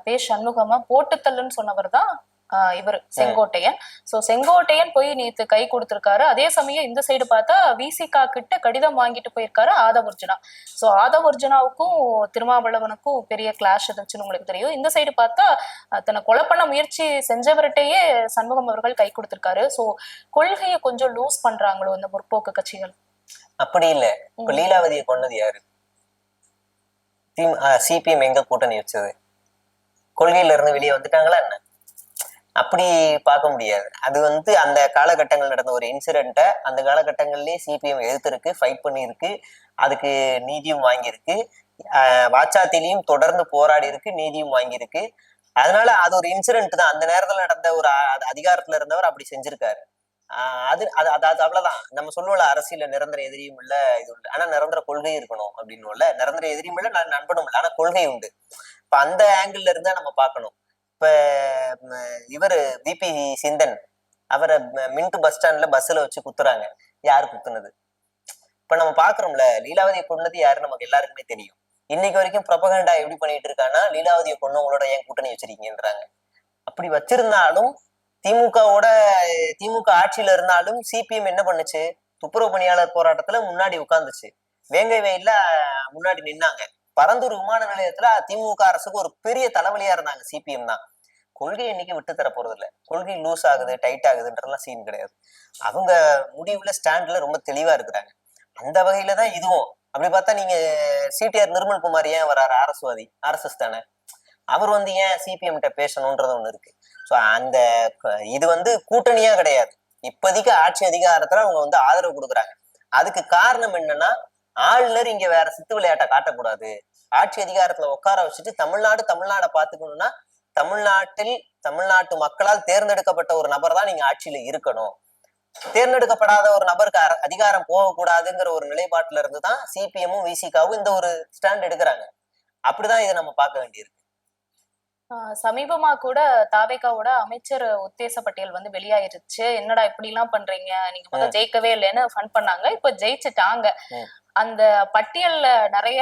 பே சண்முகமா போட்டுத்தல்லுன்னு சொன்னவர் தான் இவர் செங்கோட்டையன். சோ செங்கோட்டையன் போய் நேத்து கை கொடுத்திருக்காரு. அதே சமயம் இந்த சைடு பார்த்தா விசிகா கிட்ட கடிதம் வாங்கிட்டு போயிருக்காரு ஆதவர்ஜுனா. சோ ஆதவர்ஜுனாவுக்கும் திருமாவளவனுக்கும் பெரிய கிளாஷ் இருந்துச்சுன்னு உங்களுக்கு தெரியும். இந்த சைடு பார்த்தா தன்னை கொலை பண்ண முயற்சி செஞ்சவர்கிட்டயே சண்முகம் அவர்கள் கை கொடுத்திருக்காரு. சோ கொள்கையை கொஞ்சம் லூஸ் பண்றாங்களோ இந்த முற்போக்கு கட்சிகள்? அப்படி இல்ல. இப்ப லீலாவதியை கொன்னது யாரு? சிபிஎம் எங்க கூட்டணி வச்சது? கொள்கையில இருந்து வெளியே வந்துட்டாங்களா என்ன? அப்படி பார்க்க முடியாது. அது அந்த காலகட்டங்கள் நடந்த ஒரு இன்சிடென்ட்டை அந்த காலகட்டங்கள்லயே சிபிஎம் எதிர்த்திருக்கு, ஃபைட் பண்ணியிருக்கு, அதுக்கு நீதியும் வாங்கியிருக்கு. வாச்சாத்திலையும் தொடர்ந்து போராடி இருக்கு, நீதியும் வாங்கியிருக்கு. அதனால அது ஒரு இன்சிடென்ட் தான். அந்த நேரத்துல நடந்த ஒரு அதிகாரத்துல இருந்தவர் அப்படி செஞ்சிருக்காரு. அது அவ்வளவுதான். நம்ம சொல்லுவோம்ல, அரசியல நிரந்தர எதிரியும் இல்ல, இது உண்டு, ஆனா நிரந்தர கொள்கை இருக்கணும் அப்படின்னு. நிரந்தர எதிரியும் இல்ல, நண்பனும் இல்லை, ஆனா கொள்கை உண்டு. இப்ப அந்த ஆங்கிள் இருந்தா நம்ம பார்க்கணும். இப்ப இவரு விபி சிந்தன் அவரை மின்ட் பஸ் ஸ்டாண்ட்ல பஸ்ல வச்சு குத்துறாங்க. யாரு குத்துனது? இப்ப நம்ம பாக்குறோம்ல, லீலாவதியை கொன்னது யாரு நமக்கு எல்லாருக்குமே தெரியும். இன்னைக்கு வரைக்கும் ப்ரொபகண்டா எப்படி பண்ணிட்டு இருக்கான்னா, லீலாவதியை கொன்னவங்களோட ஏன் கூட்டணி வச்சிருக்கீங்கன்றாங்க. அப்படி வச்சிருந்தாலும் திமுக ஆட்சியில இருந்தாலும் சிபிஎம் என்ன பண்ணுச்சு? துப்புரவு பணியாளர் போராட்டத்துல முன்னாடி உட்கார்ந்துச்சு, வேங்கை வெயில்ல முன்னாடி நின்னாங்க. பரந்தூர் விமான நிலையத்துல திமுக அரசுக்கு ஒரு பெரிய தலைவலியா இருந்தாங்க சிபிஎம் தான். கொள்கை இன்னைக்கு விட்டு தர போறது இல்லை. கொள்கை லூஸ் ஆகுது, டைட் ஆகுதுன்றலாம் சீன் கிடையாது. அவங்க முடிவுல ஸ்டாண்ட்ல ரொம்ப தெளிவா இருக்கிறாங்க. அந்த வகையில தான் இதுவும். அப்படி பார்த்தா நீங்க சிடிஆர் நிர்மல்குமார் ஏன் வர்றாரு? ஆர்எஸ்எஸ் தானே. அவர் ஏன் சிபிஎம் கிட்ட பேசணும்ன்றது ஒண்ணு இருக்கு. ஸோ இது கூட்டணியா கிடையாது. இப்போதைக்கு ஆட்சி அதிகாரத்துல அவங்க ஆதரவு கொடுக்குறாங்க. அதுக்கு காரணம் என்னன்னா, ஆளுநர் இங்க வேற சித்து விளையாட்டை காட்டக்கூடாது. ஆட்சி அதிகாரத்துல உட்கார வச்சுட்டு தமிழ்நாடை பாத்துக்கணும்னா தமிழ்நாட்டு மக்களால் தேர்ந்தெடுக்கப்பட்ட ஒரு நபர் தான் நீங்க ஆட்சியில இருக்கணும். தேர்ந்தெடுக்கப்படாத ஒரு நபருக்கு அதிகாரம் போகக்கூடாதுங்கிற ஒரு நிலைப்பாட்டுல இருந்துதான் சிபிஎம்மும் விசிகாவும் இந்த ஒரு ஸ்டாண்ட் எடுக்கிறாங்க. அப்படிதான் இதை நம்ம பார்க்க வேண்டியிருக்கு. சமீபமா கூட தாவேகாவோட அமைச்சர் உத்தேச பட்டியல் வெளியாயிருச்சு. என்னடா இப்படி எல்லாம் பண்றீங்க, நீங்க ஜெயிக்கவே இல்லைன்னு ஃபன் பண்ணாங்க. இப்ப ஜெயிச்சுட்டாங்க. அந்த பட்டியல்ல நிறைய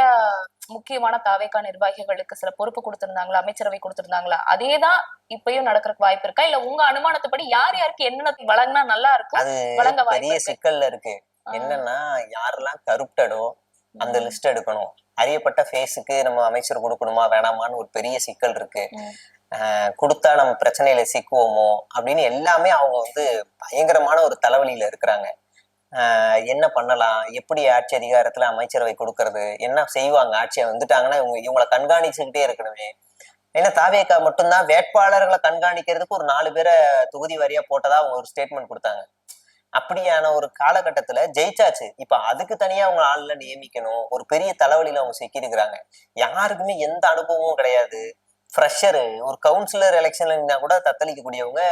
முக்கியமான தாவேகா நிர்வாகிகளுக்கு சில பொறுப்பு கொடுத்திருந்தாங்களா, அமைச்சரவை கொடுத்திருந்தாங்களா? அதேதான் இப்பயும் நடக்கிறதுக்கு வாய்ப்பு இருக்கா? இல்ல உங்க அனுமானத்துப்படி யார் யாருக்கு என்னென்ன வழங்கினா நல்லா இருக்கும், அது வழங்க வாய்ப்பு பெரிய இருக்கு? சிக்கல்ல இருக்கு. என்னன்னா யாரெல்லாம் கருப்டடோ அந்த லிஸ்ட் எடுக்கணும். அறியப்பட்ட ஃபேஸுக்கு நம்ம அமைச்சர் கொடுக்கணுமா வேணாமான்னு ஒரு பெரிய சிக்கல் இருக்கு. கொடுத்தா நம்ம பிரச்சனையில சிக்குவோமோ அப்படின்னு எல்லாமே அவங்க வந்து பயங்கரமான ஒரு தலைவலியில இருக்கிறாங்க. என்ன பண்ணலாம், எப்படி ஆட்சி அதிகாரத்துல அமைச்சரவை கொடுக்கறது, என்ன செய்வாங்க, ஆட்சியை வந்துட்டாங்கன்னா இவங்களை கண்காணிச்சுக்கிட்டே இருக்கணுமே. ஏன்னா தாவேகா மட்டும்தான் வேட்பாளர்களை கண்காணிக்கிறதுக்கு ஒரு 4 பேரை தொகுதி வாரியா போட்டதா அவங்க ஒரு ஸ்டேட்மெண்ட் கொடுத்தாங்க. அப்படியான ஒரு காலகட்டத்துல ஜெயிச்சாச்சு. இப்ப அதுக்கு தனியா அவங்க ஆள்ல நியமிக்கணும், ஒரு பெரிய தலைவலியில அவங்க சிக்கிருக்கிறாங்க. யாருக்குமே எந்த அனுபவமும் கிடையாது. ஃப்ரெஷரு, ஒரு கவுன்சிலர் எலெக்ஷன்ல இருந்தா கூட தத்தளிக்கக்கூடியவங்க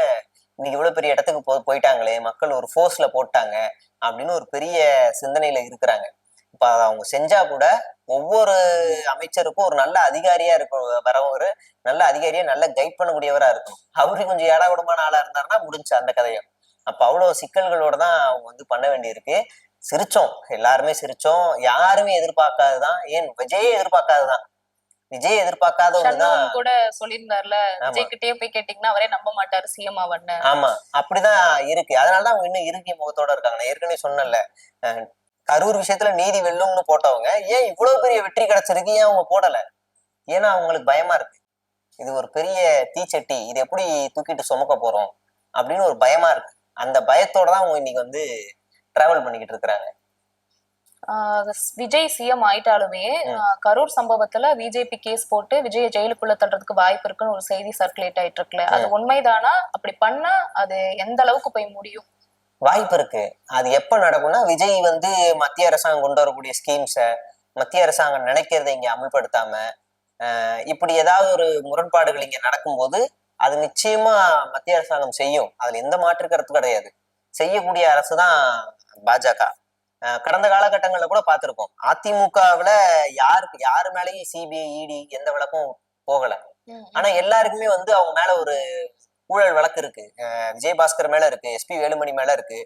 இன்னைக்கு இவ்வளவு பெரிய இடத்துக்கு போயிட்டாங்களே, மக்கள் ஒரு ஃபோர்ஸ்ல போட்டாங்க அப்படின்னு ஒரு பெரிய சிந்தனையில இருக்கிறாங்க. இப்ப அதை அவங்க செஞ்சா கூட ஒவ்வொரு அமைச்சருக்கும் ஒரு நல்ல அதிகாரியா வரவரு, நல்ல அதிகாரியா நல்ல கைட் பண்ணக்கூடியவரா இருக்கணும். அவரு கொஞ்சம் ஏடாகுடமான ஆளா இருந்தாருன்னா முடிஞ்சு அந்த கதையும். அப்ப அவ்வளவு சிக்கல்களோட தான் அவங்க வந்து பண்ண வேண்டியிருக்கு. சிரிச்சோம், எல்லாருமே சிரிச்சோம். யாருமே எதிர்பார்க்காதுதான், ஏன் விஜயே எதிர்பார்க்காதுதான். விஜய் எதிர்பார்க்காத ஒண்ணுதான் கூட சொல்லியிருந்தாருல, விஜய் கிட்டே போய் கேட்டீங்கன்னா அவரே நம்ப மாட்டாரு சிஎம் ஆவன்னு. ஆமா, அப்படிதான் இருக்கு. அதனாலதான் அவங்க இன்னும் இறுகிய முகத்தோட இருக்காங்க. நான் ஏற்கனவே சொன்னல, கரூர் விஷயத்துல நீதி வெல்லும்னு போட்டவங்க ஏன் இவ்வளவு பெரிய வெற்றி கிடைச்சிருக்கு, ஏன் அவங்க போடல? ஏன்னா அவங்களுக்கு பயமா இருக்கு. இது ஒரு பெரிய தீச்சட்டி, இது எப்படி தூக்கிட்டு சுமக்க போறோம் அப்படின்னு ஒரு பயமா இருக்கு. அந்த பயத்தோட தான் அவங்க இன்னைக்கு வந்து டிராவல் பண்ணிக்கிட்டு இருக்கிறாங்க. விஜய் சிஎம் ஆயிட்டாலுமே கரூர் சம்பவத்துல பிஜேபி கேஸ் போட்டு விஜய ஜெயிலுக்குள்ள தள்ளுறதுக்கு வாய்ப்பு இருக்குன்னு ஒரு செய்தி சர்க்குலேட் ஆயிட்டு இருக்குல்ல, அது உண்மைதானா? அப்படி பண்ணா அது எந்த அளவுக்கு போய் முடியும்? வாய்ப்பு இருக்கு. அது எப்ப நடக்கும்னா, விஜய் வந்து மத்திய அரசாங்கம் கொண்டு வரக்கூடிய ஸ்கீம்ஸ மத்திய அரசாங்கம் நினைக்கிறத இங்க அமல்படுத்தாம இப்படி ஏதாவது ஒரு முரண்பாடுகள் இங்க நடக்கும்போது அது நிச்சயமா மத்திய அரசாங்கம் செய்யும். அதுல எந்த மாற்று கருத்து கிடையாது. செய்யக்கூடிய அரசு தான் பாஜக. கடந்த காலகட்டங்கள்ல கூட பார்த்திருக்கோம். அதிமுகவுல யாரு மேலேயும் சிபிஐ இடி எந்த வழக்கும் போகல. ஆனா எல்லாருக்குமே வந்து அவங்க மேல ஒரு ஊழல் வழக்கு இருக்கு. விஜயபாஸ்கர் மேல இருக்கு, எஸ்பி வேலுமணி மேல இருக்கு,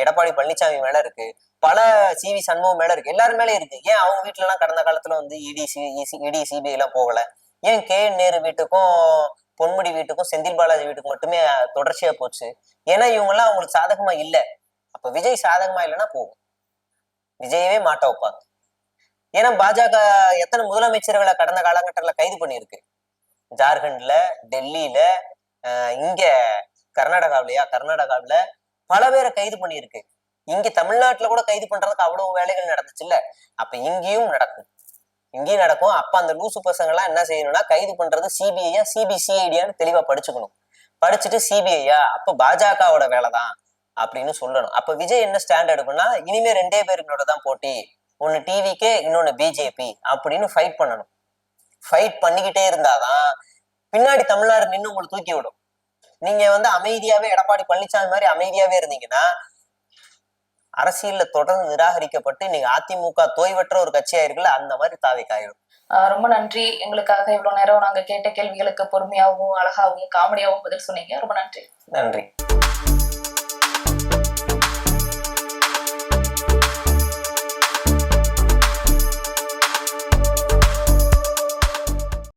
எடப்பாடி பழனிசாமி மேல இருக்கு, பல சிவி சண்முகம் மேல இருக்கு, எல்லாரும் மேலே இருக்கு. ஏன் அவங்க வீட்டுல எல்லாம் கடந்த காலத்துல வந்து இடி சிபிஐ எல்லாம் போகல? ஏன் KN நேரு வீட்டுக்கும் பொன்முடி வீட்டுக்கும் செந்தில் பாலாஜி வீட்டுக்கு மட்டுமே தொடர்ச்சியா போச்சு? ஏன்னா இவங்க எல்லாம் அவங்களுக்கு சாதகமா இல்ல. அப்ப விஜய் சாதகமா இல்லைன்னா போகும், விஜயவே மாட்ட வைப்பாங்க. ஏன்னா பாஜக எத்தனை முதலமைச்சர்களை கடந்த காலகட்டத்துல கைது பண்ணியிருக்கு. ஜார்க்கண்ட்ல, டெல்லியில, இங்க கர்நாடகாவில பல பேரை கைது பண்ணியிருக்கு. இங்க தமிழ்நாட்டுல கூட கைது பண்றதுக்கு அவ்வளவு வேலைகள் நடந்துச்சு இல்ல. அப்ப இங்கேயும் நடக்கும். அப்ப அந்த லூசு பசங்க எல்லாம் என்ன செய்யணும்னா, கைது பண்றது சிபிஐயா சிபிசிஐடியான்னு தெளிவா படிச்சுக்கணும். படிச்சுட்டு சிபிஐயா அப்ப பாஜகவோட வேலைதான் அப்படின்னு சொல்லணும். அப்ப விஜய் என்ன ஸ்டாண்ட் எடுக்கணும்னா, இனிமே 2 பேருங்களோட தான் போட்டி, ஒன்னு டிவிக்கே இன்னொன்னு பிஜேபி அப்படின்னு ஃபைட் பண்ணணும். ஃபைட் பண்ணிக்கிட்டே இருந்தாதான் பின்னாடி தமிழ்நாடு நின்று உங்களை தூக்கி விடும். நீங்க வந்து அமைதியாவே எடப்பாடி பழனிசாமி மாதிரி அமைதியாவே இருந்தீங்கன்னா அரசியல்ல தொடர்ந்து நிராகரிக்கப்பட்டு நீங்க அதிமுக தோய்வற்ற ஒரு கட்சியா இருக்குல்ல, அந்த மாதிரி தாவேகா ஆயிடும். ரொம்ப நன்றி. எங்களுக்காக இவ்வளவு நேரம் நாங்க கேட்ட கேள்விகளுக்கு பொறுமையாகவும் அழகாகவும் காமெடியாகவும் பதில் சொன்னீங்க. ரொம்ப நன்றி. நன்றி.